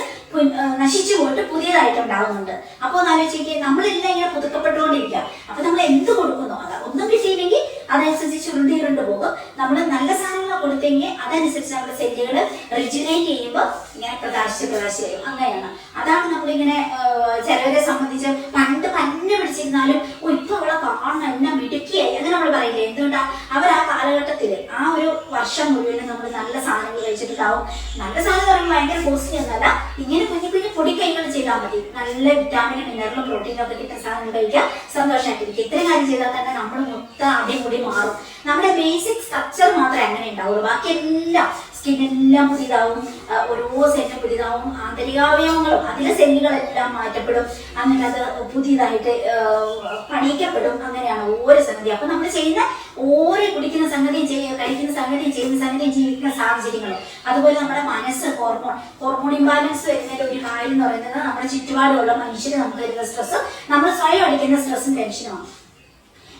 [SPEAKER 1] നശിച്ചു പോയിട്ട് പുതിയതായിട്ടുണ്ടാകുന്നുണ്ട്. അപ്പൊ ഒന്ന് ആലോചിക്കുക, നമ്മളെല്ലാം ഇങ്ങനെ പുതുക്കപ്പെട്ടുകൊണ്ടിരിക്കുക. അപ്പൊ നമ്മൾ എന്ത് കൊടുക്കുന്നു, അതാ ഒന്നും കിട്ടിയില്ലെങ്കിൽ അതനുസരിച്ച് ചുരുണ്ടിരുണ്ട് പോകും. നമ്മൾ നല്ല സാധനങ്ങൾ കൊടുത്തെങ്കിൽ അതനുസരിച്ച് നമ്മുടെ സെല്ലുകൾ റിജുനേറ്റ് ചെയ്യുമ്പോൾ ഇങ്ങനെ പ്രകാശിച്ച് വരും. അങ്ങനെയാണ്. അതാണ് നമ്മളിങ്ങനെ ചിലവരെ സംബന്ധിച്ച് പണ്ട് പന്നെ പിടിച്ചിരുന്നാലും ഇപ്പൊ അവളെ കാണണം, എന്നെ മിടുക്കിയായി അങ്ങനെ നമ്മൾ പറയില്ലേ. എന്തുകൊണ്ടാ? അവർ ആ കാലഘട്ടത്തില് ആ ഒരു വർഷം മുഴുവനും നമ്മൾ നല്ല സാധനങ്ങൾ കഴിച്ചിട്ടുണ്ടാവും. നല്ല സാധനം പറയുമ്പോൾ ഭയങ്കര കോസ്റ്റ്ലി ഒന്നല്ല, ഇങ്ങനെ കുഞ്ഞു പൊടി കൈകൾ ചെയ്താൽ മതി. നല്ല വിറ്റാമിനും മിനറലും പ്രോട്ടീനും ഒക്കെ കിട്ടുന്ന സാധനങ്ങൾ കഴിക്കുക, സന്തോഷമായിട്ടിരിക്കുക. ഇത്രയും കാര്യം ചെയ്താൽ തന്നെ നമ്മൾ മൊത്തം അടിമുടി മാറും. നമ്മുടെ ബേസിക് സ്ട്രക്ചർ മാത്രമേ അങ്ങനെ ഉണ്ടാവുള്ളൂ. ബാക്കി എല്ലാം സ്കിന്നെല്ലാം പുതിയതാവും, ഓരോ സെല്ലും പുതിയതാവും, ആന്തരികാവയവങ്ങളും അതിലെ സെല്ലുകളെല്ലാം മാറ്റപ്പെടും. അങ്ങനെ അത് പുതിയതായിട്ട് പണിയിക്കപ്പെടും. അങ്ങനെയാണ് ഓരോ സംഗതി. അപ്പൊ നമ്മൾ ചെയ്യുന്ന ഓരോ കുടിക്കുന്ന സംഗതിയും കഴിക്കുന്ന സംഗതിയും ചെയ്യുന്ന സംഗതിയും ജീവിക്കുന്ന സാഹചര്യങ്ങളും, അതുപോലെ നമ്മുടെ മനസ്സ് ഹോർമോൺ ഇംബാലൻസ് വരുന്നതിന്റെ ഒരു കാര്യം എന്ന് പറയുന്നത് നമ്മുടെ ചുറ്റുപാടുള്ള മനുഷ്യര് നമുക്ക് വരുന്ന സ്ട്രെസ്, നമ്മൾ സ്വയം അടിക്കുന്ന സ്ട്രെസ്സും ടെൻഷനുമാണ്.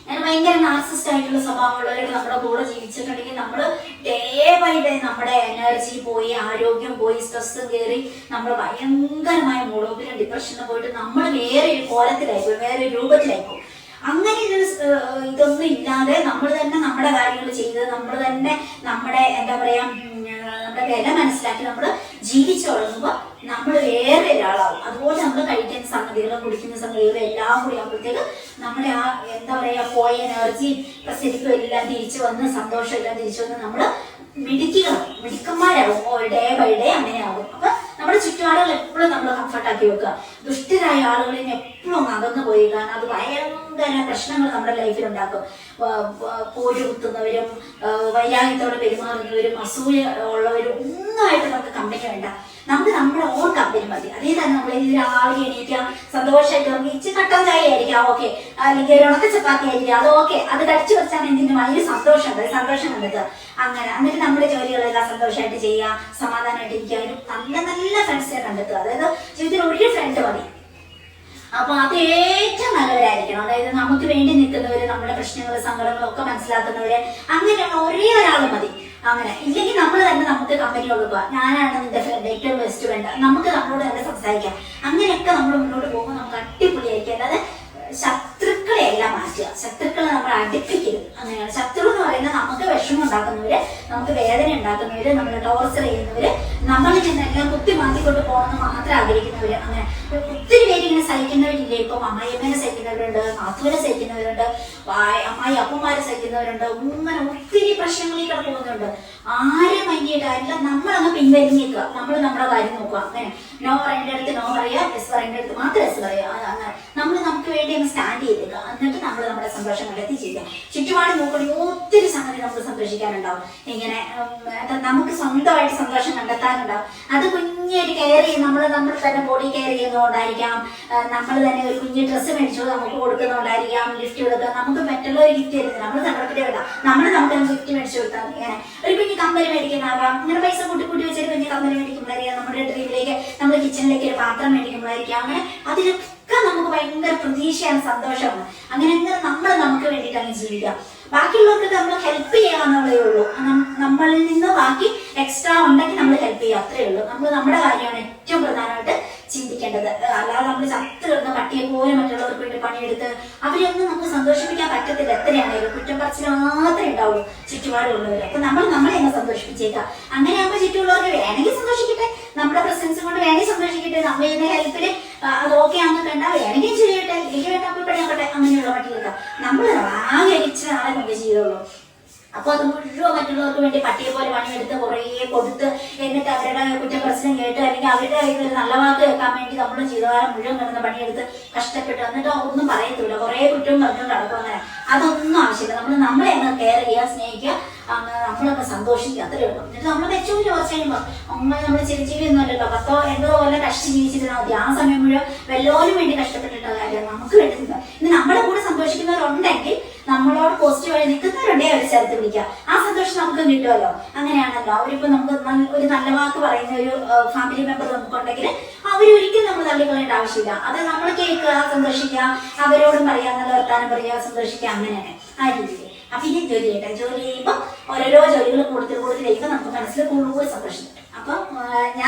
[SPEAKER 1] ഞാൻ ഭയങ്കര നാർസിസ്റ്റ് ആയിട്ടുള്ള സ്വഭാവമുള്ളവരൊക്കെ നമ്മുടെ കൂടെ ജീവിച്ചിട്ടുണ്ടെങ്കിൽ നമ്മൾ ഡേ ബൈ ഡേ നമ്മുടെ എനർജി പോയി, ആരോഗ്യം പോയി, സ്ട്രെസ് കയറി നമ്മൾ ഭയങ്കരമായ മൂഡോപ്പിലും ഡിപ്രഷനിലും പോയിട്ട് നമ്മൾ വേറെ ഒരു കോലത്തിലായിപ്പോയി, വേറെ ഒരു രൂപത്തിലായിപ്പോയി. അങ്ങനെ ഇതൊന്നും ഇല്ലാതെ നമ്മൾ തന്നെ നമ്മുടെ കാര്യങ്ങൾ ചെയ്ത് നമ്മൾ തന്നെ നമ്മുടെ എന്താ പറയാ നമ്മുടെ വില മനസ്സിലാക്കി നമ്മൾ ജീവിച്ചു തുടങ്ങുമ്പോൾ നമ്മൾ വേറെ ഒരാളാവും. അതുപോലെ നമ്മൾ കഴിക്കുന്ന സംഗതികളും കുടിക്കുന്ന സംഗതികളും എല്ലാം കൂടി ആകുമ്പോഴത്തേക്ക് നമ്മുടെ ആ എന്താ പറയാ പോയ എനർജി പ്രസരിക്കും എല്ലാം തിരിച്ചു വന്ന്, സന്തോഷം എല്ലാം തിരിച്ചു വന്ന് നമ്മൾ മിടുക്കന്മാരാകും. ഡേ ബൈ ഡേ അങ്ങനെയാകും. അപ്പൊ നമ്മുടെ ചുറ്റുപാടുകൾ എപ്പോഴും നമ്മൾ കംഫർട്ടാക്കി വെക്കുക. ദുഷ്ടരായ ആളുകളിൽ എപ്പോഴും അകന്നു പോയി, കാരണം അത് ഭയങ്കര പ്രശ്നങ്ങൾ നമ്മുടെ ലൈഫിൽ ഉണ്ടാക്കും. പോര് കുത്തുന്നവരും വൈരാഗ്യത്തോടെ പെരുമാറുന്നവരും അസൂയ ഉള്ളവരും ഒന്നായിട്ട് നമുക്ക് കമ്പനി വേണ്ട. നമുക്ക് നമ്മുടെ ഓൺ കമ്പനി മതി. അതേ തന്നെ നമ്മൾ രാവിലെ എണീക്കാം, സന്തോഷമായിട്ട് നമുക്ക് ഇച്ചിരി കട്ടൻ ചായ ആയിരിക്കാം, ഓക്കെ, അല്ലെങ്കിൽ ഒരു ഉണക്ക ചപ്പാത്തി ആയിരിക്കാം, അത് ഓക്കെ, അത് കഴിച്ചു വെച്ചാൽ എന്തിനും വലിയ സന്തോഷമുണ്ട്, സന്തോഷം കണ്ടെത്തുക. അങ്ങനെ എന്നിട്ട് നമ്മുടെ ജോലികളെല്ലാം സന്തോഷമായിട്ട് ചെയ്യുക, സമാധാനമായിട്ട് ഇരിക്കുക. നല്ല നല്ല ഫ്രണ്ട്സിനെ കണ്ടെത്തുക. അതായത് ജീവിതത്തിൽ ഒരു ഫ്രണ്ട് മതി. അപ്പൊ അത് ഏറ്റവും നല്ലവരായിരിക്കണം. അതായത് നമുക്ക് വേണ്ടി നിൽക്കുന്നവര്, നമ്മുടെ പ്രശ്നങ്ങളും സങ്കടങ്ങളും ഒക്കെ മനസ്സിലാക്കുന്നവര്, അങ്ങനെയുള്ള ഒരേ ഒരാൾ മതി. അങ്ങനെ ഇല്ലെങ്കിൽ നമ്മൾ തന്നെ നമുക്ക് കമ്പനി കൊടുക്കുക. ഞാനാണ് നിന്റെ ഫ്രണ്ട്, ഏറ്റവും ബെസ്റ്റ് ഫ്രണ്ട്, നമുക്ക് നമ്മളോട് തന്നെ സംസാരിക്കാം. അങ്ങനെയൊക്കെ നമ്മൾ മുന്നോട്ട് പോകുമ്പോൾ നമുക്ക് അടിപൊളിയായിരിക്കും. അല്ലാതെ ശത്രുക്കളെ എല്ലാം മാറ്റുക, ശത്രുക്കളെ നമ്മൾ അടുപ്പിക്കരുത്. അങ്ങനെയാണ്. ശത്രു എന്ന് പറയുന്നത് നമുക്ക് വിഷമം ഉണ്ടാക്കുന്നവര്, നമുക്ക് വേദന ഉണ്ടാക്കുന്നവര്, നമ്മളെ ടോർച്ചർ ചെയ്യുന്നവര്, നമ്മളിൽ നിന്നെല്ലാം കുത്തി മാറ്റിക്കൊണ്ട് പോകണമെന്ന് മാത്രം ആഗ്രഹിക്കുന്നവര്. അങ്ങനെ ഒത്തിരി പേര് ഇങ്ങനെ സഹിക്കുന്നവരില്ലേ. ഇപ്പം അമ്മായിയമ്മേനെ സഹിക്കുന്നവരുണ്ട്, നാത്തൂരെ സഹിക്കുന്നവരുണ്ട്, അമ്മായി അപ്പന്മാരെ സഹിക്കുന്നവരുണ്ട്. അങ്ങനെ ഒത്തിരി പ്രശ്നങ്ങളിൽ കിടക്കുന്നുണ്ട്. ആരും മൈൻഡിയിട്ടായില്ല. നമ്മളങ്ങ് പിൻവലിഞ്ഞേക്കുക, നമ്മൾ നമ്മുടെ കാര്യം നോക്കുക. അങ്ങനെ നോ പറയേണ്ട അടുത്ത് നോ പറയുക, എസ് പറയേണ്ട അടുത്ത് മാത്രം എസ് പറയുക. അങ്ങനെ നമ്മൾ നമുക്ക് വേണ്ടി അങ്ങ് സ്റ്റാൻഡ് ചെയ്തേക്കുക. എന്നിട്ട് നമ്മൾ നമ്മുടെ സന്തോഷം കണ്ടെത്തി ചെയ്യുക. ചുറ്റുപാട് നോക്കുകയാണെങ്കിൽ ഒത്തിരി സംഗതി നമുക്ക് സന്തോഷിക്കാനുണ്ടാവും. ഇങ്ങനെ നമുക്ക് സ്വന്തമായിട്ട് സന്തോഷം കണ്ടെത്താനുണ്ടാവും. അത് കുഞ്ഞായിട്ട് കെയർ ചെയ്യും. നമ്മൾ തന്നെ ബോഡി കെയർ ചെയ്യുന്നതുകൊണ്ടായിരിക്കാം, നമ്മൾ തന്നെ ഒരു കുഞ്ഞ് ഡ്രസ്സ് മേടിച്ചു നമുക്ക് കൊടുക്കുന്നതുകൊണ്ടായിരിക്കാം, ഗിഫ്റ്റ് കൊടുക്കുക. നമുക്ക് മറ്റുള്ളവർ ഗിഫ്റ്റ് തരുന്നത് നമ്മൾ സങ്കടപ്പെട്ട് വേണ്ട, നമുക്ക് ഗിഫ്റ്റ് മേടിച്ചു കൊടുത്താൽ ഇങ്ങനെ ഒരു കുഞ്ഞ് കമ്പനി മേടിക്കുന്നതാവാം. അങ്ങനെ പൈസ കൂട്ടി വെച്ചൊരു കുഞ്ഞ് കമ്പനി മേടിക്കുമ്പോഴായിരിക്കാം, നമ്മുടെ ഡ്രീമിലേക്ക് നമ്മൾ കിച്ചണിലേക്ക് ഒരു പാത്രം മേടിക്കുമ്പോഴായിരിക്കാം. അങ്ങനെ അതിലൊക്കെ നമുക്ക് ഭയങ്കര പ്രതീക്ഷയാണ്, സന്തോഷമാണ്. അങ്ങനെ നമ്മൾ നമുക്ക് വേണ്ടിയിട്ട് അങ്ങ് ജീവിക്കാം. ബാക്കിയുള്ളവർക്ക് നമ്മൾ ഹെൽപ്പ് ചെയ്യാന്നുള്ളതേ ഉള്ളൂ. നമ്മളിൽ നിന്ന് ബാക്കി എക്സ്ട്രാ ഉണ്ടെങ്കിൽ നമ്മൾ ഹെൽപ്പ് ചെയ്യുക, അത്രയേ ഉള്ളൂ. നമ്മൾ നമ്മുടെ കാര്യമാണ് ഏറ്റവും പ്രധാനമായിട്ട് ചിന്തിക്കേണ്ടത്. അല്ലാതെ നമ്മൾ ചത്ത് കിടന്ന പട്ടിയെ പോലെ മറ്റുള്ളവർക്ക് വേണ്ടി പണിയെടുത്ത് അവരെയൊന്നും നമുക്ക് സന്തോഷിപ്പിക്കാൻ പറ്റത്തില്ല. എത്രയാണെങ്കിലും കുറ്റം പറച്ചിൽ മാത്രമേ ഉണ്ടാവുള്ളൂ ചുറ്റുപാടുള്ളവർ. അപ്പൊ നമ്മൾ നമ്മളെ അങ്ങ് സന്തോഷിപ്പിച്ചേക്കാം. അങ്ങനെയാകുമ്പോൾ ചുറ്റുമുള്ളവർക്ക് വേണമെങ്കിൽ സന്തോഷിക്കട്ടെ, നമ്മുടെ പ്രസൻസ് കൊണ്ട് വേണമെങ്കിൽ സന്തോഷിക്കട്ടെ, നമ്മൾ ചെയ്യുന്ന ഹെൽപ്പില് അത് ഓക്കെ ആണെന്ന് കണ്ടാൽ വേണമെങ്കിൽ ചെയ്യട്ടെ, എനിക്ക് വേണ്ട അപ്പോൾ പെടാക്കട്ടെ, അങ്ങനെയുള്ള പട്ടികൾക്ക് നമ്മൾ ആഗ്രഹിച്ച ആളെ നമുക്ക് ചെയ്തുള്ളൂ. അപ്പൊ അത് മുഴുവൻ മറ്റുള്ളവർക്ക് വേണ്ടി പട്ടിയെ പോലെ പണിയെടുത്ത് കുറേ കൊടുത്ത് എന്നിട്ട് അവരുടെ കുറ്റപ്രശ്നം കേട്ട് അല്ലെങ്കിൽ അവരുടെ കയ്യിൽ ഒരു നല്ല വാക്ക് കേൾക്കാൻ വേണ്ടി നമ്മുടെ ജീവിതകാലം മുഴുവൻ കിടന്ന് പണിയെടുത്ത് കഷ്ടപ്പെട്ട് എന്നിട്ട് ഒന്നും പറയത്തില്ല, കുറേ കുറ്റവും പറഞ്ഞുകൊണ്ട് നടക്കും. അങ്ങനെ അതൊന്നും ആവശ്യമില്ല. നമ്മളെ അങ്ങ് കെയർ ചെയ്യുക, സ്നേഹിക്കുക, നമ്മളൊക്കെ സന്തോഷിക്കുക, അത്രയേ ഉള്ളൂ. എന്നിട്ട് നമ്മൾ വെച്ചോണ്ട് കുറച്ച് കഴിയുമ്പോൾ നമ്മൾ ചിരിച്ചിരിയൊന്നും അല്ലല്ലോ, 10-80 കൊല്ലം കഷ്ടി ജീവിച്ചിരുന്നാൽ മതി. ആ സമയം മുഴുവൻ വല്ലോനും വേണ്ടി കഷ്ടപ്പെട്ടിട്ട കാര്യം നമുക്ക് വേണ്ടിയില്ല. ഇനി നമ്മുടെ കൂടെ സന്തോഷിക്കുന്നവരുണ്ടെങ്കിൽ, നമ്മളോട് പോസിറ്റീവായി നിൽക്കുന്നവരുണ്ടേ അവരെ ചേർത്ത് വിളിക്കുക. ആ സന്തോഷം നമുക്ക് കിട്ടുമല്ലോ. അങ്ങനെയാണല്ലോ. അവരിപ്പോ നമുക്ക് ഒരു നല്ല വാക്ക് പറയുന്ന ഒരു ഫാമിലി മെമ്പർ നമുക്കുണ്ടെങ്കിൽ അവരൊരിക്കലും നമ്മൾ തള്ളിക്കളയേണ്ട ആവശ്യമില്ല. അത് നമ്മൾ കേൾക്കുക, സന്തോഷിക്കുക, അവരോടും പറയാ, നല്ല വർത്താനം പറയുക, സന്തോഷിക്കുക, അങ്ങനെയാണ് ആ രീതിയിൽ. അപ്പൊ ഇനി ജോലി ചെയ്യട്ടെ. ജോലി ചെയ്യുമ്പോൾ ഓരോരോ ജോലികൾ കൂടുതൽ ചെയ്യുമ്പോൾ നമുക്ക് മനസ്സിൽ കൂടുതൽ സന്തോഷം കിട്ടും. അപ്പൊ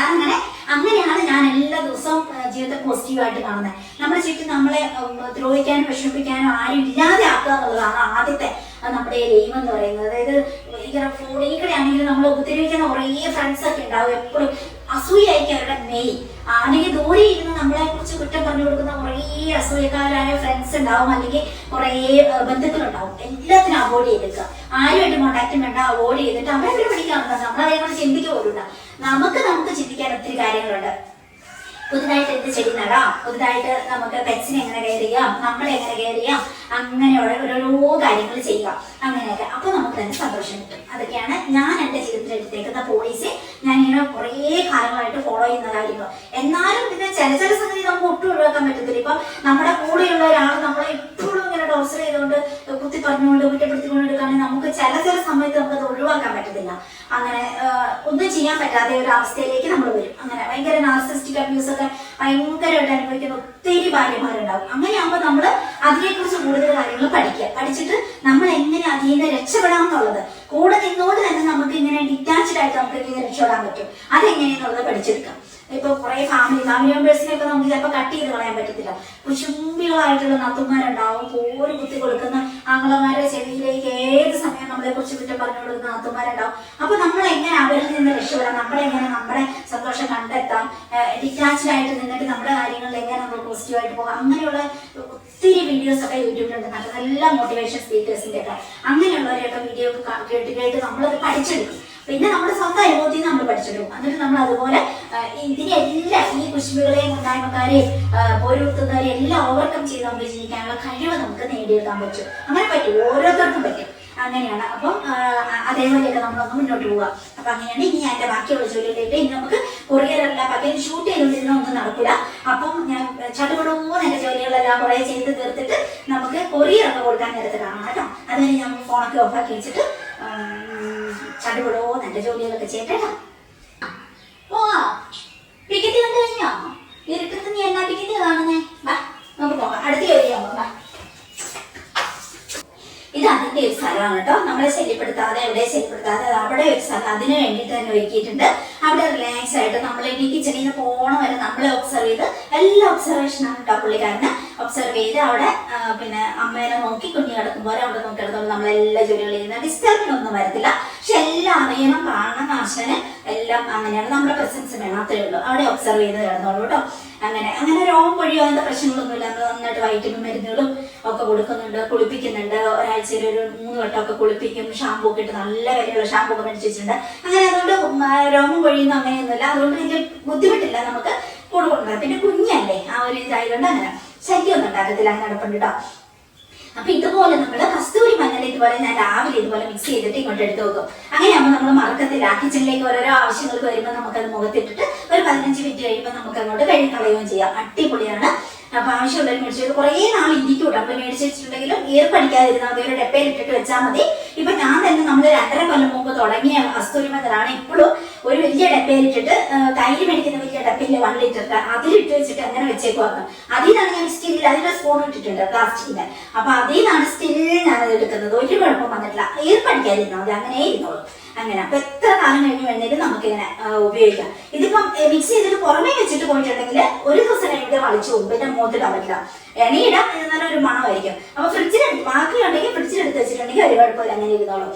[SPEAKER 1] അങ്ങനെയാണ് ഞാൻ എല്ലാ ദിവസവും ജീവിതത്തെ പോസിറ്റീവായിട്ട് കാണുന്നത്. നമ്മുടെ ചുറ്റും നമ്മളെ ദ്രോഹിക്കാനും വിഷമിപ്പിക്കാനും ആരും ഇല്ലാതെ ആക്കുക എന്നുള്ളതാണ് ആദ്യത്തെ നമ്മുടെ എയിം എന്ന് പറയുന്നത്. അതായത് ഇങ്ങനെ ഫോണിൽ കൂടെ ആണെങ്കിലും നമ്മൾ ഉപദ്രവിക്കുന്ന കുറേ ഫ്രണ്ട്സ് ഒക്കെ ഉണ്ടാവും. എപ്പോഴും അസൂയായിരിക്കും അവരുടെ മെയിൻ. അല്ലെങ്കിൽ ദൂരെ ഇരുന്ന് നമ്മളെ കുറിച്ച് കുറ്റം പറഞ്ഞു കൊടുക്കുന്ന കുറേ അസൂയക്കാരായ ഫ്രണ്ട്സ് ഉണ്ടാവും, അല്ലെങ്കിൽ കുറേ ബന്ധുക്കളുണ്ടാവും. എല്ലാത്തിനും അവോയ്ഡ് ചെയ്തെടുക്കുക. ആരുമായിട്ട് കോണ്ടാക്റ്റും വേണ്ട, അവോയ്ഡ് ചെയ്തിട്ട് അവരെ പഠിക്കാറുണ്ട്. നമ്മളതേപോലെ ചിന്തിക്കുക പോലുമില്ല. നമുക്ക് ചിന്തിക്കാൻ ഒത്തിരി കാര്യങ്ങളുണ്ട്. പുതുതായിട്ട് എന്ത് ചെടി നടാം, പുതുതായിട്ട് നമുക്ക് പെറ്റ്സിനെ എങ്ങനെ കെയർ ചെയ്യാം, നമ്മളെ എങ്ങനെ കെയർ ചെയ്യാം, അങ്ങനെയുള്ള ഓരോരോ കാര്യങ്ങൾ ചെയ്യുക. അങ്ങനെയൊക്കെ അപ്പൊ നമുക്ക് തന്നെ സന്തോഷം കിട്ടും. അതൊക്കെയാണ് ഞാൻ എൻ്റെ ജീവിതത്തിൽ എടുത്തേക്കുന്ന പോളിസി. ഞാൻ ഇങ്ങനെ കുറേ കാലങ്ങളായിട്ട് ഫോളോ ചെയ്യുന്ന കാര്യങ്ങൾ. എന്നാലും പിന്നെ ചില സംഗതി നമുക്ക് ഒട്ടും ഒഴിവാക്കാൻ പറ്റത്തില്ല. ഇപ്പം നമ്മുടെ കൂടെയുള്ള ഒരാൾ നമ്മളെ എപ്പോഴും ഇങ്ങനെ ടോർച്ചർ ചെയ്തുകൊണ്ട് കുത്തി പറഞ്ഞുകൊണ്ട് കുറ്റപ്പെടുത്തിക്കൊണ്ട് എടുക്കുകയാണെങ്കിൽ നമുക്ക് ചില സമയത്ത് നമുക്കത് ഒഴിവാക്കാൻ പറ്റത്തില്ല. അങ്ങനെ ഒന്നും ചെയ്യാൻ പറ്റാത്ത ഒരു അവസ്ഥയിലേക്ക് നമ്മൾ വരും. അങ്ങനെ ഭയങ്കര നാർസിസ്റ്റിക് അബ്യൂസ് ഒക്കെ ഭയങ്കരമായിട്ട് അനുഭവിക്കുന്ന ഒത്തിരി ഭാര്യമാരുണ്ടാവും. അങ്ങനെയാകുമ്പോൾ നമ്മൾ അതിനെക്കുറിച്ച് കൂടുതൽ കാര്യങ്ങൾ പഠിച്ചിട്ട് നമ്മൾ എങ്ങനെ അതിൽ നിന്ന് രക്ഷപ്പെടാമെന്നുള്ളത് കൂടെ നിന്നോട് തന്നെ നമുക്ക് ഇങ്ങനെ ഡിറ്റാച്ച്ഡ് ആയിട്ട് നമുക്ക് ഇങ്ങനെ രക്ഷപ്പെടാൻ പറ്റും. അതെങ്ങനെയാണെന്നുള്ളത് പഠിച്ചെടുക്കാം. ഇപ്പൊ കുറെ ഫാമിലി മെമ്പേഴ്സിനെ ഒക്കെ നമുക്ക് ചിലപ്പോൾ കട്ട് ചെയ്ത് കളയാൻ പറ്റത്തില്ല. കുശുംബികളായിട്ടുള്ള നാത്തുമാരുണ്ടാവും, പോര് കുത്തി കൊടുക്കുന്ന ആങ്ങളമാരുടെ ചെവിയിലേക്ക് ഏത് സമയം നമ്മളെ കുറിച്ച് കുറ്റം പറഞ്ഞു കൊടുക്കുന്ന നാത്തുമാരുണ്ടാവും. അപ്പൊ നമ്മൾ എങ്ങനെ അവരിൽ നിന്ന് രക്ഷപ്പെടാം, നമ്മളെങ്ങനെ നമ്മുടെ സന്തോഷം കണ്ടെത്താം, ഡിറ്റാച്ച്ഡ് ആയിട്ട് നിന്നിട്ട് നമ്മുടെ കാര്യങ്ങളിൽ എങ്ങനെ നമ്മൾ പോസിറ്റീവായിട്ട് പോകാം, അങ്ങനെയുള്ള ഒത്തിരി വീഡിയോസ് ഒക്കെ യൂട്യൂബിലുണ്ട്. നല്ല മോട്ടിവേഷൻ സ്പീക്കേഴ്സിന്റെ ഒക്കെ അങ്ങനെയുള്ളവരെയൊക്കെ വീഡിയോ കേട്ട് നമ്മളത് പഠിച്ചെടുക്കും. പിന്നെ നമ്മുടെ സ്വന്തം അനുഭവത്തിൽ നമ്മൾ പഠിച്ചെടുക്കും. എന്നിട്ട് നമ്മൾ അതുപോലെ ഇതിനെല്ലാം ഈ കുശുമ്പുകളെയും ഉണ്ടായ്മക്കാരെയും പോരുത്തുന്നവരെയും എല്ലാം ഓവർകം ചെയ്ത് നമുക്ക് ജീവിക്കാനുള്ള കഴിവ് നമുക്ക് നേടിയെടുക്കാൻ പറ്റും. അങ്ങനെ പറ്റും, ഓരോരുത്തർക്കും പറ്റും. അങ്ങനെയാണ്. അപ്പം അതേപോലെയൊക്കെ നമ്മളൊന്ന് മുന്നോട്ട് പോവുക. അപ്പൊ അങ്ങനെയാണ്. ഇനി എന്റെ ബാക്കിയുള്ള ജോലിയിലേക്ക് ഇനി നമുക്ക് കൊറിയറല്ല പകരം ഷൂട്ട് ചെയ്തുകൊണ്ടിരുന്ന ഒന്നും നടക്കില്ല. അപ്പം ഞാൻ ചടുപടൂന്ന് എന്റെ ജോലികളെല്ലാം കുറെ ചെയ്ത് തീർത്തിട്ട് നമുക്ക് കൊറിയറൊക്കെ കൊടുക്കാൻ നേരത്തെ കാണാം കേട്ടോ. അതിന് ഞാൻ ഫോണൊക്കെ ഓഫാക്കി വെച്ചിട്ട് ചടുപടൂന്ന് എന്റെ ജോലികളൊക്കെ ചെയ്തേട്ടാ. ഓ ടിക്കറ്റ് കണ്ടു കഴിഞ്ഞോ? ഇരുട്ടത്ത് നീ എന്നാ ടിക്കറ്റ് കാണുന്നേ? വാ നമുക്ക് പോകാം, അടുത്ത ജോലി ചെയ്യാൻ പോകാം. ഇത് അതിന്റെ ഒരു സ്ഥലമാണ് കേട്ടോ. നമ്മളെ ശല്യപ്പെടുത്താതെ എവിടെ ശല്യപ്പെടുത്താതെ അവിടെ ഒരു സ്ഥലം അതിന് വേണ്ടിയിട്ട് തന്നെ ഒരുക്കിയിട്ടുണ്ട്. അവിടെ റിലാക്സ് ആയിട്ട് നമ്മൾ ഇനി കിച്ചണിൽ നിന്ന് പോണ വരെ നമ്മളെ ഒബ്സർവ് ചെയ്ത് എല്ലാ ഒബ്സർവേഷനാണ് കേട്ടോ പുള്ളിക്കാരനെ ഒബ്സർവ് ചെയ്ത് അവിടെ പിന്നെ അമ്മേനെ നോക്കി കുഞ്ഞു കിടക്കുമ്പോൾ അവിടെ നോക്കി കിടക്കുമ്പോൾ നമ്മളെല്ലാ ജോലികളും ചെയ്യുന്ന ഡിസ്റ്റർബിനൊന്നും വരത്തില്ല. പക്ഷെ എല്ലാം അറിയണം, കാണണം, ആശാന് എല്ലാം അങ്ങനെയാണ്. നമ്മുടെ പ്രസൻസ് വേണം, അത്രേ ഉള്ളൂ. അവിടെ ഒബ്സർവ് ചെയ്ത് കിടന്നോളൂ കേട്ടോ. അങ്ങനെ രോഗം പൊഴിയോ അങ്ങനത്തെ പ്രശ്നങ്ങളൊന്നുമില്ല. നമ്മൾ നന്നായിട്ട് വൈറ്റമിൻ മരുന്നുകളും ഒക്കെ കൊടുക്കുന്നുണ്ട്, കുളിപ്പിക്കുന്നുണ്ട്. ഒരാഴ്ചയിൽ ഒരു 3 വട്ടമൊക്കെ കുളിപ്പിക്കും. ഷാമ്പൂ ഒക്കെ ഇട്ട് നല്ല വിലയുള്ള ഷാമ്പൂ ഒക്കെ മേടിച്ച് വെച്ചിട്ടുണ്ട്. അങ്ങനെ അതുകൊണ്ട് രോഗം പൊഴിയുന്ന അങ്ങനെയൊന്നുമില്ല. അതുകൊണ്ട് വലിയ ബുദ്ധിമുട്ടില്ല നമുക്ക് കൊടുക്കുന്നത്. പിന്നെ കുഞ്ഞല്ലേ ആ ഒരു ഇതായതുകൊണ്ട് അങ്ങനെ ശല്യമൊന്നും ഉണ്ടാകത്തില്ല. അങ്ങനെ നടപ്പുണ്ട് കേട്ടോ. അപ്പൊ ഇതുപോലെ നമ്മള് കസ്തൂരി മഞ്ഞൾ ഇതുപോലെ ഞാൻ രാവിലെ ഇതുപോലെ മിക്സ് ചെയ്തിട്ട് ഇങ്ങോട്ട് എടുത്ത് വെക്കും. അങ്ങനെയാകുമ്പോൾ നമ്മൾ മറക്കത്തില്ല. കിച്ചണിലേക്ക് ഓരോരോ ആവശ്യങ്ങൾക്ക് വരുമ്പോൾ നമുക്കത് മുഖത്തിട്ടിട്ട് ഒരു 15 മിനിറ്റ് കഴിയുമ്പോൾ നമുക്ക് അങ്ങോട്ട് കഴുകിക്കളയുകയും ചെയ്യാം. അടിപൊളിയാണ്. അപ്പൊ ആവശ്യമുള്ളവർ മേടിച്ചു കുറെ നാൾ ഇരിക്കൂട്ടോ. നമ്മൾ മേടിച്ച് വെച്ചിട്ടുണ്ടെങ്കിലും ഈർപ്പടിക്കാതിരുന്നാൽ മതി, ഒരു ഡപ്പയിൽ ഇട്ടിട്ട് വെച്ചാൽ മതി. ഇപ്പൊ ഞാൻ തന്നെ നമ്മൾ 2.5 കൊല്ലം മുമ്പ് തുടങ്ങിയ കസ്തൂരി മഞ്ഞളാണ്. ഇപ്പോഴും ഒരു വലിയ ഡപ്പയിലിട്ടിട്ട് തൈര് മേടിക്കുന്ന വലിയ ഡപ്പയിൽ 1 ലിറ്റർ അതിലിട്ട് വെച്ചിട്ട് അങ്ങനെ വെച്ചേക്കുവാണ്. അതിൽ നിന്നാണ് ഞാൻ സ്റ്റിൽ അതിന്റെ സ്പൂൺ ഇട്ടിട്ടുണ്ട് പ്ലാസ്റ്റിക്കിന്റെ. അപ്പൊ അതിൽ നിന്നാണ് സ്റ്റിൽ ഞാനത് എടുക്കുന്നത്. ഒരു കുഴപ്പം വന്നിട്ടില്ല. ഈർപ്പടിക്കാതിരുന്നാൽ മതി, അങ്ങനെ ഇരുന്നോളൂ. അങ്ങനെ അപ്പൊ എത്ര കാലം കഴിഞ്ഞ് വേണമെങ്കിലും നമുക്ക് ഇങ്ങനെ ഉപയോഗിക്കാം. ഇതിപ്പം മിക്സ് ചെയ്തിട്ട് പുറമേ വെച്ചിട്ട് പോയിട്ടുണ്ടെങ്കിൽ ഒരു ദിവസം കഴിഞ്ഞിട്ട് വളിച്ചു പോകും. പിന്നെ മൂത്തിടാൻ പറ്റില്ല. എണ്ണയിടാം, എന്നാലും ഒരു മണമായിരിക്കും. അപ്പൊ ഫ്രിഡ്ജിലെടുത്ത് ബാക്കി ഉണ്ടെങ്കിൽ ഫ്രിഡ്ജിലെടുത്ത് വെച്ചിട്ടുണ്ടെങ്കിൽ ഒരു കുഴപ്പമില്ല, അങ്ങനെ ഇരുന്നോളൂ.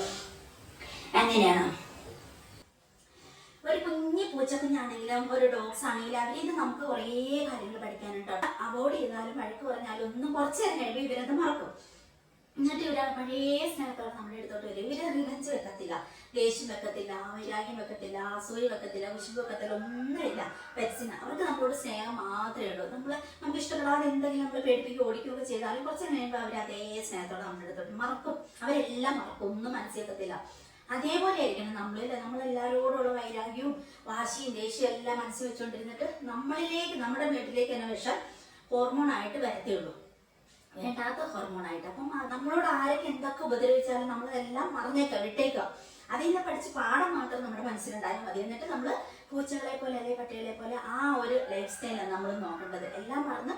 [SPEAKER 1] അങ്ങനെയാണ്. ഒരു കുഞ്ഞി പൂച്ചക്കുഞ്ഞാണെങ്കിലും ഒരു ഡോഗ്സ് ആണെങ്കിലും അവരിന്ന് നമുക്ക് കുറേ കാര്യങ്ങൾ പഠിക്കാനുണ്ടോ. അവോയ്ഡ് ചെയ്താലും വഴക്ക് പറഞ്ഞാലും ഒന്നും കുറച്ച് നേരം കഴിയുമ്പോൾ ഇവരത് മറക്കും. എന്നിട്ട് ഇവർ പഴയ സ്നേഹത്തോടെ നമ്മുടെ അടുത്തോട്ട് വരും. ഇവര് റിവെഞ്ച് വെക്കത്തില്ല, ദേഷ്യം വെക്കത്തില്ല, വൈരാഗ്യം വെക്കത്തില്ല, അസൂയ വെക്കത്തില്ല, കുശുമ്പ് വെക്കത്തില്ല, ഒന്നുമില്ല പെറ്റ്സിന്. അവർക്ക് നമ്മളോട് സ്നേഹം മാത്രമേ ഉള്ളൂ. നമുക്ക് ഇഷ്ടപ്പെടാതെ എന്തെങ്കിലും നമ്മൾ പേടിപ്പിക്കുകയോ ഓടിക്കുകയൊക്കെ ചെയ്താലും കുറച്ച് കഴിയുമ്പോൾ അവർ അതേ സ്നേഹത്തോടെ നമ്മുടെ അടുത്തോട്ട് മറക്കും. അവരെല്ലാം മറക്കും, ഒന്നും മനസ്സിൽ വെക്കത്തില്ല. അതേപോലെ ആയിരിക്കണം നമ്മളെല്ലാവരോടുള്ള വൈരാഗ്യവും വാശിയും ദേഷ്യവും എല്ലാം മനസ്സിൽ വെച്ചുകൊണ്ടിരുന്നിട്ട് നമ്മളിലേക്ക് നമ്മുടെ വീട്ടിലേക്ക് തന്നെ വിഷം ഹോർമോണായിട്ട് വരത്തേയുള്ളൂ, വേണ്ടാത്ത ഹോർമോണായിട്ട്. അപ്പം നമ്മളോട് ആരൊക്കെ എന്തൊക്കെ ഉപദ്രവിച്ചാലും നമ്മളതെല്ലാം മറന്നേക്കാം, വിട്ടേക്കാം. അതിൽ നിന്ന് പഠിച്ച് പാഠം മാത്രം നമ്മുടെ മനസ്സിലുണ്ടായാൽ മതി. എന്നിട്ട് നമ്മൾ പൂച്ചകളെ പോലെ അല്ലെങ്കിൽ പട്ടികളെ പോലെ ആ ഒരു ലൈഫ് സ്റ്റൈലാണ് നമ്മൾ നോക്കേണ്ടത്. എല്ലാം മറന്ന്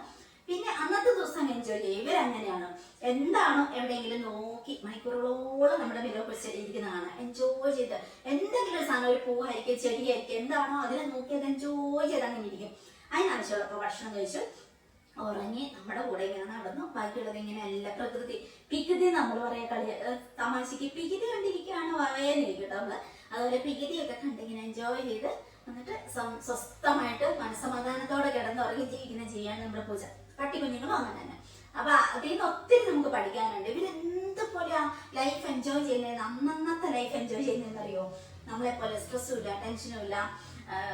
[SPEAKER 1] പിന്നെ അന്നത്തെ ദിവസം എൻജോയ് ചെയ്യും. ഇവരങ്ങനെയാണ്. എന്താണോ എവിടെയെങ്കിലും നോക്കി മണിക്കൂറുകളോളം നമ്മുടെ വിലോ പിടിച്ചിരിക്കുന്നതാണ്. എൻജോയ് ചെയ്ത് എന്തെങ്കിലും ഒരു സാധനം, ഒരു പൂവായിരിക്കും, ചെടിയായിരിക്കും, എന്താണോ അതിനെ നോക്കി അത് എൻജോയ് ചെയ്ത് അങ്ങനെ ഇരിക്കും. അതിനാവശ്യമുള്ളപ്പോൾ ഭക്ഷണം കഴിച്ചു ഉറങ്ങി നമ്മുടെ കൂടെ ഇങ്ങനെ നടന്നു. ബാക്കിയുള്ളത് ഇങ്ങനെ അല്ല. പ്രകൃതി പികുതി നമ്മൾ പറയാ കളി തമാശക്ക് പികുതി കണ്ടിരിക്കുകയാണ് പറയാനിരിക്കും കേട്ടോ നമ്മള്. അതുപോലെ പികുതിയൊക്കെ കണ്ടിങ്ങനെ എൻജോയ് ചെയ്ത് എന്നിട്ട് സ്വസ്ഥമായിട്ട് മനസ്സമാധാനത്തോടെ കിടന്നുറങ്ങി ജീവിക്കുന്ന ചെയ്യാണ് നമ്മുടെ പൂജ. പട്ടിക്കുഞ്ഞുങ്ങളും അങ്ങനെ തന്നെ. അപ്പൊ അതിൽ നിന്ന് ഒത്തിരി നമുക്ക് പഠിക്കാനുണ്ട്. ഇവരെന്തുപോലെ ലൈഫ് എൻജോയ് ചെയ്യുന്നതെന്ന്, അന്നന്നത്തെ ലൈഫ് എൻജോയ് ചെയ്യുന്നതെന്നറിയോ? നമ്മളെപ്പോലെ സ്ട്രെസ്സും ഇല്ല, ടെൻഷനും ഇല്ല,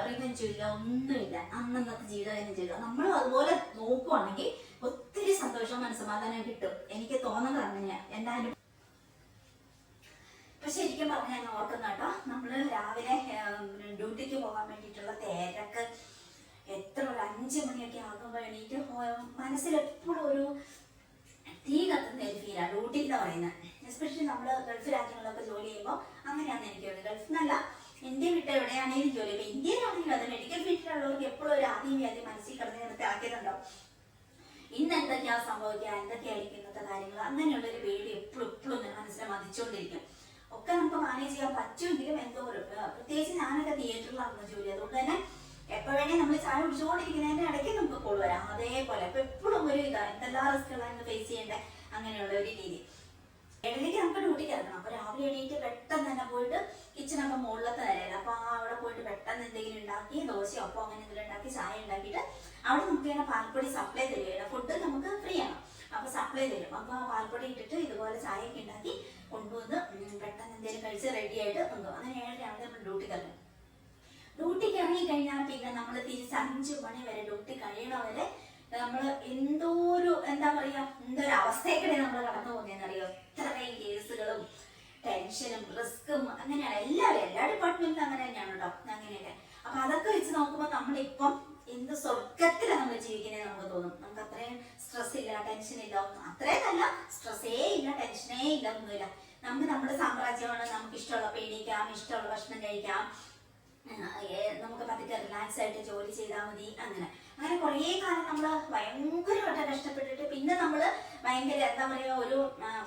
[SPEAKER 1] റിവെഞ്ചും ഇല്ല, ഒന്നുമില്ല. അന്നന്നത്തെ ജീവിതം ചെയ്യുക. നമ്മളും അതുപോലെ നോക്കുവാണെങ്കിൽ ഒത്തിരി സന്തോഷം മനസ്സമാധാനം കിട്ടും. എനിക്ക് തോന്നുന്നത് അങ്ങനെയാ, എന്റെ അനുഭവം. ഇപ്പൊ ശരിക്കും പറഞ്ഞാൽ ഞാൻ ഓർക്കുന്ന കേട്ടോ, നമ്മള് രാവിലെ ഡ്യൂട്ടിക്ക് പോകാൻ വേണ്ടിയിട്ടുള്ള തിരക്ക് എത്ര ഒരു 5 മണിയൊക്കെ ആകുമ്പോൾ എണീറ്റ് മനസ്സിലെപ്പോഴും ഒരു തീ കത്തുന്ന ഒരു ഫീലാണ് ഡ്യൂട്ടി എന്ന് പറയുന്നത്. എസ്പെഷ്യലി നമ്മൾ ഗൾഫ് രാജ്യങ്ങളിലൊക്കെ ജോലി ചെയ്യുമ്പോൾ അങ്ങനെയാണ് എനിക്ക് തോന്നുന്നത്. ഗൾഫ് എന്നല്ല, ഇന്ത്യ വിട്ട് എവിടെയാണെങ്കിലും ജോലി. ഇപ്പൊ ഇന്ത്യയിലാണെങ്കിലും അത് മെഡിക്കൽ ഫീൽഡിലുള്ളവർക്ക് എപ്പോഴും ഒരു ആദ്യം മനസ്സിൽ കിടന്ന് നിർത്തിയാക്കിയിട്ടുണ്ടാവും. ഇന്ന് എന്തൊക്കെയാ സംഭവിക്കുക, എന്തൊക്കെയായിരിക്കും ഇന്നത്തെ കാര്യങ്ങൾ, അങ്ങനെയുള്ളൊരു പേടി എപ്പോഴും മനസ്സിനെ മതിച്ചുകൊണ്ടിരിക്കും. ഒക്കെ നമുക്ക് മാനേജ് ചെയ്യാൻ പറ്റുമെങ്കിലും എന്തോ ഒരു, പ്രത്യേകിച്ച് ഞാനൊക്കെ തിയേറ്ററിലാണെന്ന് ജോലി, അതുകൊണ്ട് തന്നെ എപ്പോഴേ നമ്മൾ ചായ കുടിച്ചുകൊണ്ടിരിക്കുന്നതിന്റെ ഇടയ്ക്ക് നമുക്ക് കോൾ വരാം. അതേപോലെ അപ്പൊ എപ്പോഴും ഒരു ഇതാണ് എന്തെല്ലാം റിസ്കുകളാണ് ഫേസ് ചെയ്യേണ്ടത്, അങ്ങനെയുള്ള ഒരു രീതി. ഇടയിലേക്ക് നമുക്ക് ഡ്യൂട്ടിക്ക് ഇറങ്ങണം. അപ്പൊ രാവിലെ എണീറ്റ് പെട്ടെന്ന് തന്നെ പോയിട്ട് കിച്ചണൊക്കെ മുകളിലത്തെ നിലയില്ല, അപ്പൊ അവിടെ പോയിട്ട് പെട്ടെന്ന് എന്തെങ്കിലും ഉണ്ടാക്കി ദോശയോ അപ്പൊ അങ്ങനെ എന്തെങ്കിലും ഉണ്ടാക്കി ചായ ഉണ്ടാക്കിയിട്ട് അവിടെ നമുക്ക് ഇങ്ങനെ പാൽപ്പൊടി സപ്ലൈ തരികയില്ല. ഫുഡ് നമുക്ക് ഫ്രീ ആണ്, അപ്പൊ സപ്ലൈ തരും. അപ്പൊ ആ പാൽപ്പൊടി ഇട്ടിട്ട് ഇതുപോലെ ചായയൊക്കെ ഉണ്ടാക്കി കൊണ്ടുവന്ന് പെട്ടെന്ന് എന്തെങ്കിലും കഴിച്ച് റെഡി ആയിട്ട് കൊണ്ടുപോകും. അങ്ങനെ 7 നമ്മൾ ഡ്യൂട്ടിക്ക് ഇറങ്ങും. ഡ്യൂട്ടിക്ക് ഇറങ്ങി കഴിഞ്ഞാൽ പിന്നെ നമ്മൾ തിരിച്ച് 5 മണി വരെ ഡ്യൂട്ടി കഴിയണവരെ നമ്മൾ എന്തോരു എന്താ പറയാ, എന്തൊരു അവസ്ഥയൊക്കെ നമ്മൾ കടന്നു പോകുന്നതെന്നറിയോ. ഇത്രയും കേസുകളും ടെൻഷനും റിസ്ക്കും അങ്ങനെയാണ്. എല്ലാ ഡിപ്പാർട്ട്മെന്റിലും അങ്ങനെ തന്നെയാണ് കേട്ടോ. അങ്ങനെയൊക്കെ അപ്പൊ അതൊക്കെ വെച്ച് നോക്കുമ്പോൾ നമ്മളിപ്പം എന്ത് സ്വർഗത്തിലാണ് നമ്മൾ ജീവിക്കുന്നത് നമുക്ക് തോന്നും. നമുക്ക് അത്രയും സ്ട്രെസ് ഇല്ല, ടെൻഷൻ ഇല്ല, ഒന്നും അത്രയും നല്ല സ്ട്രെസ്സേ ഇല്ല, ടെൻഷനേ ഇല്ല, ഒന്നുമില്ല. നമുക്ക് നമ്മുടെ സാമ്രാജ്യമാണ്. നമുക്ക് ഇഷ്ടമുള്ള പേടിക്കാം, ഇഷ്ടമുള്ള ഭക്ഷണം കഴിക്കാം, നമുക്ക് പതുക്കെ റിലാക്സ് ആയിട്ട് ജോലി ചെയ്താൽ മതി. അങ്ങനെ കുറേ കാലം നമ്മള് ഭയങ്കരമായിട്ട് കഷ്ടപ്പെട്ടിട്ട് പിന്നെ നമ്മള് ഭയങ്കര എന്താ പറയാ, ഒരു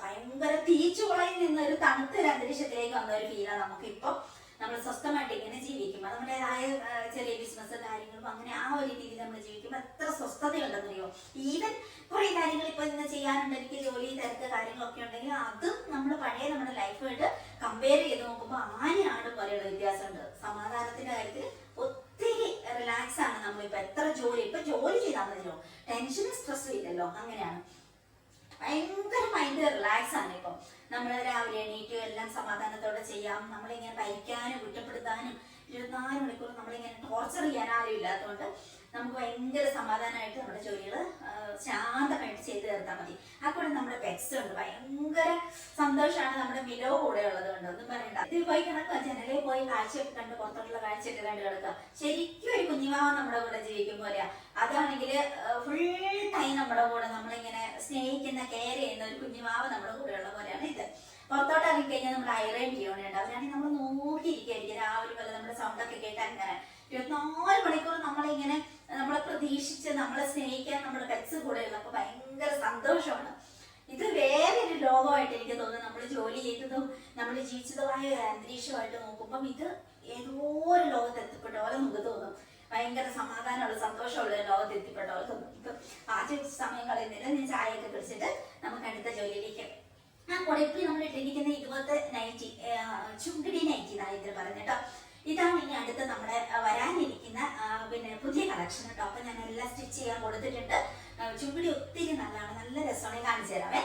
[SPEAKER 1] ഭയങ്കര തീച്ചുളയിൽ നിന്ന് ഒരു തണുത്തൊരു അന്തരീക്ഷത്തിലേക്ക് വന്ന ഒരു ഫീലാണ് നമുക്ക് ഇപ്പൊ. നമ്മൾ സ്വസ്ഥമായിട്ട് ഇങ്ങനെ ജീവിക്കും, നമ്മുടേതായ ചെറിയ ബിസിനസ് കാര്യങ്ങളും അങ്ങനെ ആ ഒരു രീതിയിൽ നമ്മൾ ജീവിക്കുമ്പോൾ എത്ര സ്വസ്ഥതയുണ്ടെന്നറിയോ. ഈവൻ കുറെ കാര്യങ്ങൾ ഇപ്പൊ ഇന്ന് ചെയ്യാനുണ്ട്, എനിക്ക് ജോലി തിരക്ക് കാര്യങ്ങളൊക്കെ ഉണ്ടെങ്കിൽ അതും നമ്മൾ പഴയ നമ്മുടെ ലൈഫായിട്ട് കമ്പയർ ചെയ്ത് നോക്കുമ്പോൾ ആനയാണ് പോലെയുള്ള വ്യത്യാസമുണ്ട്. സമാധാനത്തിന്റെ കാര്യത്തിൽ ഒത്തിരി റിലാക്സ് ആണ് നമ്മളിപ്പോ. എത്ര ജോലി ചെയ്താൽ മതിയല്ലോ, ടെൻഷനും സ്ട്രെസ്സും ഇല്ലല്ലോ. അങ്ങനെയാണ്, ഭയങ്കര മൈൻഡ് റിലാക്സ് ആണ് ഇപ്പം. നമ്മൾ രാവിലെ എണീറ്റും എല്ലാം സമാധാനത്തോടെ ചെയ്യാം. നമ്മളിങ്ങനെ ഭരിക്കാനും കുറ്റപ്പെടുത്താനും 24 മണിക്കൂർ നമ്മളിങ്ങനെ ടോർച്ചർ ചെയ്യാൻ ആരും ഇല്ലാത്തതുകൊണ്ട് നമുക്ക് ഭയങ്കര സമാധാനമായിട്ട് നമ്മുടെ ജോലികൾ ശാന്തമായിട്ട് ചെയ്ത് തീർത്താൽ മതി. ആ കൂടെ നമ്മുടെ പെറ്റ്സ് ഉണ്ട്, ഭയങ്കര സന്തോഷമാണ്. നമ്മുടെ മിലോ കൂടെ ഉള്ളത് കൊണ്ട് ഒന്നും പറയണ്ട. ഇതിൽ പോയി കിടക്കുക, ജനലയിൽ പോയി കാഴ്ചയൊക്കെ കണ്ട് പുറത്തോട്ടുള്ള കാഴ്ചയൊക്കെ കണ്ട് കിടക്കുക. ശരിക്കും ഒരു കുഞ്ഞിമാവ നമ്മുടെ കൂടെ ജീവിക്കും പോലെയാ. അതാണെങ്കിൽ ഫുൾ ടൈം നമ്മുടെ കൂടെ നമ്മളിങ്ങനെ സ്നേഹിക്കുന്ന കെയർ ചെയ്യുന്ന ഒരു കുഞ്ഞിമാവ് നമ്മുടെ കൂടെ ഉള്ള പോലെയാണ് ഇത്. പുറത്തോട്ട് ഇറങ്ങി കഴിഞ്ഞാൽ നമ്മുടെ ഐറേൻ ചെയ്യണുണ്ട്, അവരാണെങ്കിൽ നമ്മൾ നോക്കിയിരിക്കുകയായിരിക്കും. രാവിലെ പോലെ നമ്മുടെ സൗണ്ടൊക്കെ കേട്ട് അങ്ങനെ 24 മണിക്കൂർ നമ്മളിങ്ങനെ നമ്മളെ പ്രതീക്ഷിച്ച് നമ്മളെ സ്നേഹിക്കാൻ നമ്മുടെ പെറ്റ്സ് കൂടെ ഉള്ള അപ്പൊ ഭയങ്കര സന്തോഷമാണ്. ഇത് വേറൊരു ലോകമായിട്ട് എനിക്ക് തോന്നുന്നു. നമ്മൾ ജോലി ചെയ്തതും നമ്മൾ ജീവിച്ചതുമായ ഒരു അന്തരീക്ഷമായിട്ട് നോക്കുമ്പം ഇത് ഏതോ ഒരു ലോകത്ത് എത്തിപ്പെട്ട പോലെ നമുക്ക് തോന്നും. ഭയങ്കര സമാധാനമുള്ള സന്തോഷമുള്ള ലോകത്ത് എത്തിപ്പെട്ട പോലെ തോന്നും. ഇപ്പൊ ആദ്യ സമയം കളയുന്നില്ല, ഞാൻ ചായയൊക്കെ കുടിച്ചിട്ട് നമുക്ക് അടുത്ത ജോലിയിലേക്ക്. ആ കുടപ്പിൽ നമ്മൾ ഇട്ടിരിക്കുന്ന ഇതുപോലത്തെ നൈറ്റി, ചുങ്കിടി നൈറ്റി എന്നാണ് ഇതിൽ പറഞ്ഞിട്ടോ. ഇതാണ് ഇനി അടുത്ത് നമ്മുടെ വരാനിരിക്കുന്ന പിന്നെ പുതിയ കളക്ഷൻ കേട്ടോ. അപ്പൊ ഞാൻ എല്ലാം സ്റ്റിച്ച് ചെയ്യാൻ കൊടുത്തിട്ടുണ്ട്. ചുങ്കിടി ഒത്തിരി നല്ലതാണ്, നല്ല രസമാണ്. കാണിച്ചു തരാവേ.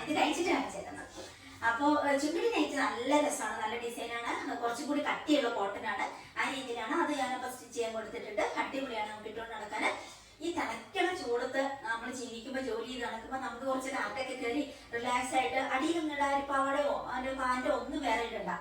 [SPEAKER 1] ഇത് കഴിച്ചിട്ട് കാണിച്ചു തരുന്നത്. അപ്പോ ചുങ്കിടി നൈറ്റ് നല്ല രസമാണ്, നല്ല ഡിസൈനാണ്, കുറച്ചും കൂടി കട്ടിയുള്ള കോട്ടൺ ആണ്. ആ രീതിയിലാണ് അത് ഞാനപ്പോ സ്റ്റിച്ച് ചെയ്യാൻ കൊടുത്തിട്ടുണ്ട്. അടിപൊളിയാണ് നമുക്ക് ഇട്ടുകൊണ്ട് നടക്കാൻ. ഈ തണുക്കണ ചൂടത്ത് നമ്മൾ ജീവിക്കുമ്പോൾ ജോലി ചെയ്ത് നടക്കുമ്പോൾ നമുക്ക് കുറച്ച് കാറ്റൊക്കെ കയറി റിലാക്സ് ആയിട്ട് അടിയിലൊന്നും അരിപ്പാവടയോ അതിന്റെ പാൻറ്റോ ഒന്നും വേറെ ഇടണ്ട.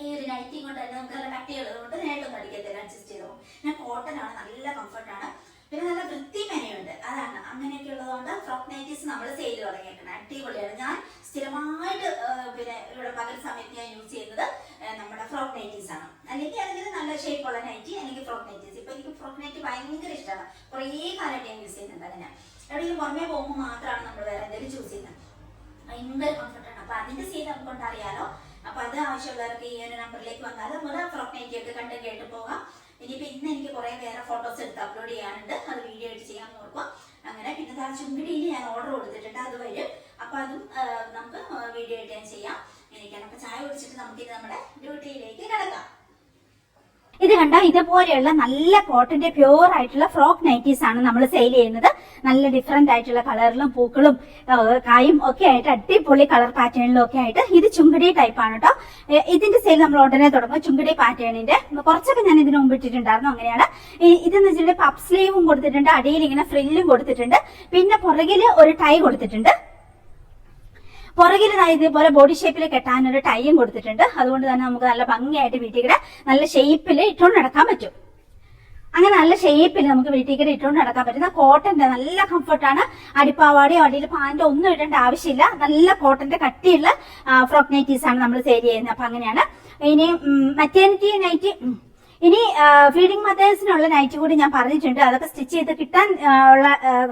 [SPEAKER 1] ഈ ഒരു നൈറ്റി കൊണ്ട് തന്നെ നമുക്ക് നല്ല കട്ടിയുള്ളത് കൊണ്ട് നേരിട്ടൊന്നും അടിക്കത്തില്ല, അഡ്ജസ്റ്റ് ചെയ്തോ. ഞാൻ കോട്ടൺ ആണ്, നല്ല കംഫർട്ടാണ്, പിന്നെ നല്ല വൃത്തി മെനയുണ്ട്. അതാണ് അങ്ങനെയൊക്കെ ഉള്ളതുകൊണ്ട് ഫ്രോക്ക് നൈറ്റീസ് നമ്മൾ സെയിൽ തുടങ്ങിയേക്കണം. അടിപൊളിയാണ്. ഞാൻ സ്ഥിരമായിട്ട് പിന്നെ ഇവിടെ പകൽ സമയത്ത് ഞാൻ യൂസ് ചെയ്യുന്നത് നമ്മുടെ ഫ്രോക്ക് നൈറ്റീസ് ആണ്. അല്ലെങ്കിൽ നല്ല ഷേപ്പുള്ള നൈറ്റി, അല്ലെങ്കിൽ ഫ്രോക്ക് നൈറ്റീസ്. ഇപ്പൊ എനിക്ക് ഫ്രോക്ക് നൈറ്റി ഭയങ്കര ഇഷ്ടമാണ്, കുറേ കാലമായിട്ട് ഞാൻ യൂസ് ചെയ്യുന്നുണ്ട്. അങ്ങനെ എവിടെയെങ്കിലും പുറമേ പോകുമ്പോൾ മാത്രമാണ് നമ്മൾ വേറെ എന്തെങ്കിലും ചൂസ് ചെയ്യുന്നത്. ഭയങ്കര കംഫർട്ടാണ്. അപ്പൊ അതിന്റെ സെയിൽ നമുക്കൊണ്ട് അറിയാലോ. അപ്പൊ അത് ആവശ്യമുള്ളവർക്ക് ഈ ഒരു നമ്പറിലേക്ക് വന്നാൽ നമ്മൾ ഫ്രോക്ക് നൈറ്റി ഒക്കെ കണ്ട് കേട്ട് പോകാം. ഇനിയിപ്പോ ഇന്ന് എനിക്ക് കുറെ വേറെ ഫോട്ടോസ് എടുത്ത് അപ്ലോഡ് ചെയ്യാനുണ്ട്, അത് വീഡിയോ ആയിട്ട് ചെയ്യാൻ നോക്കുക. അങ്ങനെ പിന്നെ ചുങ്കിടിയിൽ ഞാൻ ഓർഡർ കൊടുത്തിട്ടുണ്ട്, അത് വരും. അപ്പൊ അതും നമുക്ക് വീഡിയോ ആയിട്ട് ഞാൻ ചെയ്യാം. എനിക്കാണ്. അപ്പൊ ചായ കുടിച്ചിട്ട് നമുക്കിത് നമ്മുടെ ഡ്യൂട്ടിയിലേക്ക് കിടക്കാം. ഇത് കണ്ടോ, ഇതുപോലെയുള്ള നല്ല കോട്ടന്റെ പ്യൂർ ആയിട്ടുള്ള ഫ്രോക്ക് നൈറ്റീസ് ആണ് നമ്മൾ സെയിൽ ചെയ്യുന്നത്. നല്ല ഡിഫറെന്റ് ആയിട്ടുള്ള കളറിലും പൂക്കളും കായും ഒക്കെ ആയിട്ട് അടിപൊളി കളർ പാറ്റേണിലും ഒക്കെ ആയിട്ട്. ഇത് ചുങ്കിടി ടൈപ്പ് ആണ് കേട്ടോ. ഇതിന്റെ സെയിൽ നമ്മൾ ഉടനെ തുടങ്ങും. ചുങ്കിടി പാറ്റേണിന്റെ കുറച്ചൊക്കെ ഞാൻ ഇതിന് മുമ്പ് ഇട്ടിട്ടുണ്ടായിരുന്നു. അങ്ങനെയാണ്. ഇതെന്ന് വെച്ചിട്ടുണ്ടെങ്കിൽ പഫ് സ്ലീവും കൊടുത്തിട്ടുണ്ട്, അടിയിൽ ഇങ്ങനെ ഫ്രില്ലും കൊടുത്തിട്ടുണ്ട്, പിന്നെ പുറകില് ഒരു ടൈ കൊടുത്തിട്ടുണ്ട്. പുറകിൽ ഇതേപോലെ ബോഡി ഷേപ്പിൽ കെട്ടാനൊരു ടൈയും കൊടുത്തിട്ടുണ്ട്. അതുകൊണ്ട് തന്നെ നമുക്ക് നല്ല ഭംഗിയായിട്ട് വീട്ടിൽ നല്ല ഷേപ്പിൽ ഇട്ടുകൊണ്ട് നടക്കാൻ പറ്റും. അങ്ങനെ നല്ല ഷേപ്പിൽ നമുക്ക് വീട്ടിൽ ഇട്ടുകൊണ്ട് നടക്കാൻ പറ്റുന്ന കോട്ടന്റെ നല്ല കംഫർട്ടാണ്. അടിപ്പാവാടയോ അടിയിൽ പാൻറ്റോ ഒന്നും ഇടേണ്ട ആവശ്യമില്ല. നല്ല കോട്ടന്റെ കട്ടിയുള്ള ഫ്രോക്ക് നൈറ്റീസ് ആണ് നമ്മൾ സെയിൽ ചെയ്യുന്നത്. അപ്പൊ അങ്ങനെയാണ്. ഇനി മറ്റേണിറ്റി നൈറ്റി, ഇനി ഫീഡിംഗ് മദേഴ്സിനുള്ള നൈറ്റ് കൂടി ഞാൻ പറഞ്ഞിട്ടുണ്ട്. അതൊക്കെ സ്റ്റിച്ച് ചെയ്ത് കിട്ടാൻ ഉള്ള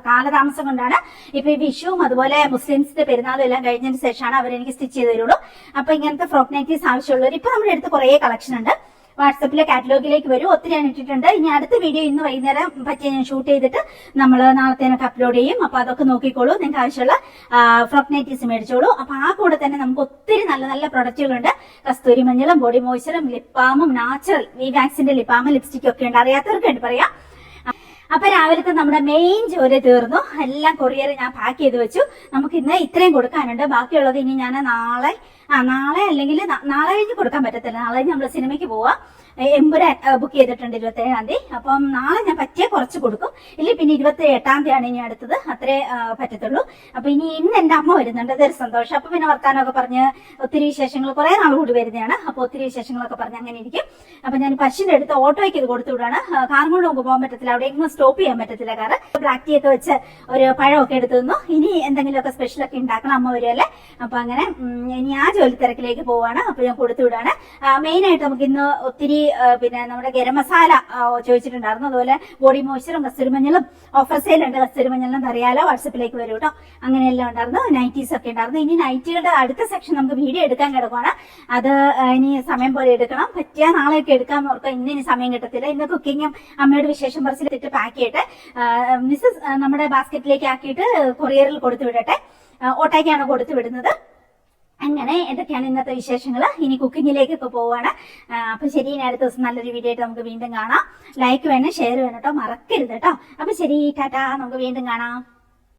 [SPEAKER 1] കാലതാമസം കൊണ്ടാണ്. ഇപ്പൊ ഈ വിഷുവും അതുപോലെ മുസ്ലിംസിന്റെ പെരുന്നാളും എല്ലാം കഴിഞ്ഞതിന് ശേഷമാണ് അവരെനിക്ക് സ്റ്റിച്ച് ചെയ്ത് തരുള്ളൂ. അപ്പൊ ഇങ്ങനത്തെ ഫ്രോക്ക് നൈറ്റീസ് ആവശ്യമുള്ളവർ ഇപ്പൊ നമ്മുടെ അടുത്ത് കുറെ കളക്ഷൻ ഉണ്ട്. വാട്സപ്പിലെ കാറ്റലോഗിലേക്ക് വരും. ഒത്തിരി ഞാൻ ഇട്ടിട്ടുണ്ട്. ഇനി അടുത്ത വീഡിയോ ഇന്ന് വൈകുന്നേരം പറ്റിയ ഞാൻ ഷൂട്ട് ചെയ്തിട്ട് നമ്മൾ നാളത്തേനൊക്കെ അപ്ലോഡ് ചെയ്യും. അപ്പൊ അതൊക്കെ നോക്കിക്കോളൂ. നിങ്ങൾക്ക് ആവശ്യമുള്ള ഫ്രോക്ക് നൈറ്റീസ് മേടിച്ചോളൂ. അപ്പൊ ആ കൂടെ തന്നെ നമുക്ക് ഒത്തിരി നല്ല നല്ല പ്രൊഡക്റ്റുകളുണ്ട്. കസ്തൂരി മഞ്ഞളും ബോഡി മോയ്സ്ചറും ലിപ് ബാമും നാച്ചുറൽ വിവാക്സിന്റെ ലിപ് ബാമും ലിപ്സ്റ്റിക്കും ഒക്കെ ഉണ്ട്. അറിയാത്തവർക്ക് വേണ്ടി പറയാം. അപ്പൊ രാവിലത്തെ നമ്മുടെ മെയിൻ ജോലി തീർന്നു. എല്ലാം കൊറിയർ ഞാൻ പാക്ക് ചെയ്ത് വെച്ചു. നമുക്ക് ഇന്ന് ഇത്രയും കൊടുക്കാനുണ്ട്. ബാക്കിയുള്ളത് ഇനി ഞാൻ നാളെ അല്ലെങ്കിൽ നാളെ കഴിഞ്ഞ് കൊടുക്കാൻ പറ്റത്തില്ല. നാളെ നമ്മൾ സിനിമയ്ക്ക് പോവാം. എമ്പുരാൻ ബുക്ക് ചെയ്തിട്ടുണ്ട് 27-ാം തീയതി. അപ്പം നാളെ ഞാൻ പറ്റിയ കുറച്ച് കൊടുക്കും. ഇല്ല പിന്നെ 28-ാം തീയതിയാണ് ഇനി അടുത്തത്. അത്രേ പറ്റത്തുള്ളൂ. അപ്പൊ ഇന്ന് എന്റെ അമ്മ വരുന്നുണ്ട്. അതൊരു സന്തോഷം. അപ്പൊ പിന്നെ വർത്താനമൊക്കെ പറഞ്ഞ് ഒത്തിരി വിശേഷങ്ങൾ കുറെ നാൾ കൂടി വരുന്നതാണ്. അപ്പൊ ഒത്തിരി വിശേഷങ്ങളൊക്കെ പറഞ്ഞ് അങ്ങനെ ഇരിക്കും. അപ്പൊ ഞാൻ പശുവിന്റെ അടുത്ത് ഓട്ടോയ്ക്ക് ഇത് കൊടുത്തു വിടാണ്. കാർ കൊണ്ട് നമുക്ക് പോകാൻ പറ്റത്തില്ല. അവിടെയെങ്കിലും സ്റ്റോപ്പ് ചെയ്യാൻ പറ്റത്തില്ല. കാരണം ബ്ലാക്ക് ടീ ഒക്കെ വെച്ച് ഒരു പഴമൊക്കെ എടുത്തു തന്നു. ഇനി എന്തെങ്കിലുമൊക്കെ സ്പെഷ്യലൊക്കെ ഉണ്ടാക്കണം. അമ്മ വരുമല്ലേ. അപ്പൊ അങ്ങനെ ഇനി ആ ജോലി തിരക്കിലേക്ക് പോവാണ്. അപ്പൊ ഞാൻ കൊടുത്തു വിടാണ്. മെയിൻ ആയിട്ട് നമുക്ക് ഇന്ന് ഒത്തിരി പിന്നെ നമ്മുടെ ഗരം മസാല ചോദിച്ചിട്ടുണ്ടായിരുന്നു. അതുപോലെ ബോഡി മോയ്സ്ചറും കസ്തൂരിമഞ്ഞളും ഓഫർ സെയിൽ ഉണ്ട്. കസ്തൂരിമഞ്ഞളിനും അറിയാലോ. വാട്സപ്പിലേക്ക് വരും കേട്ടോ. അങ്ങനെയെല്ലാം ഉണ്ടായിരുന്നു. നൈറ്റീസ് ഒക്കെ ഉണ്ടായിരുന്നു. ഇനി നൈറ്റികളുടെ അടുത്ത സെക്ഷൻ നമുക്ക് വീഡിയോ എടുക്കാൻ കിടക്കുവാണ്. അത് ഇനി സമയം പോലെ എടുക്കണം. പറ്റിയ നാളെയൊക്കെ എടുക്കാൻ ഓർക്കാം. ഇനി സമയം കിട്ടത്തില്ല. ഇന്ന് കുക്കിങ്ങും അമ്മയുടെ വിശേഷം പറിച്ചിട്ട് പാക്ക് ചെയ്തിട്ട് മിസ്സസ് നമ്മുടെ ബാസ്ക്കറ്റിലേക്ക് ആക്കിയിട്ട് കൊറിയറിൽ കൊടുത്തു വിടട്ടെ. ഓട്ടോയ്ക്കാണ് കൊടുത്തു വിടുന്നത്. അങ്ങനെ എന്തൊക്കെയാണ് ഇന്നത്തെ വിശേഷങ്ങൾ. ഇനി കുക്കിങ്ങിലേക്കൊക്കെ പോവാണ്. അപ്പൊ ശരി, ഇനി അടുത്ത ദിവസം നല്ലൊരു വീഡിയോ ആയിട്ട് നമുക്ക് വീണ്ടും കാണാം. ലൈക്ക് വേണം, ഷെയർ വേണം കേട്ടോ, മറക്കരുത് കേട്ടോ. അപ്പൊ ശരി, ടാറ്റാ, നമുക്ക് വീണ്ടും കാണാം.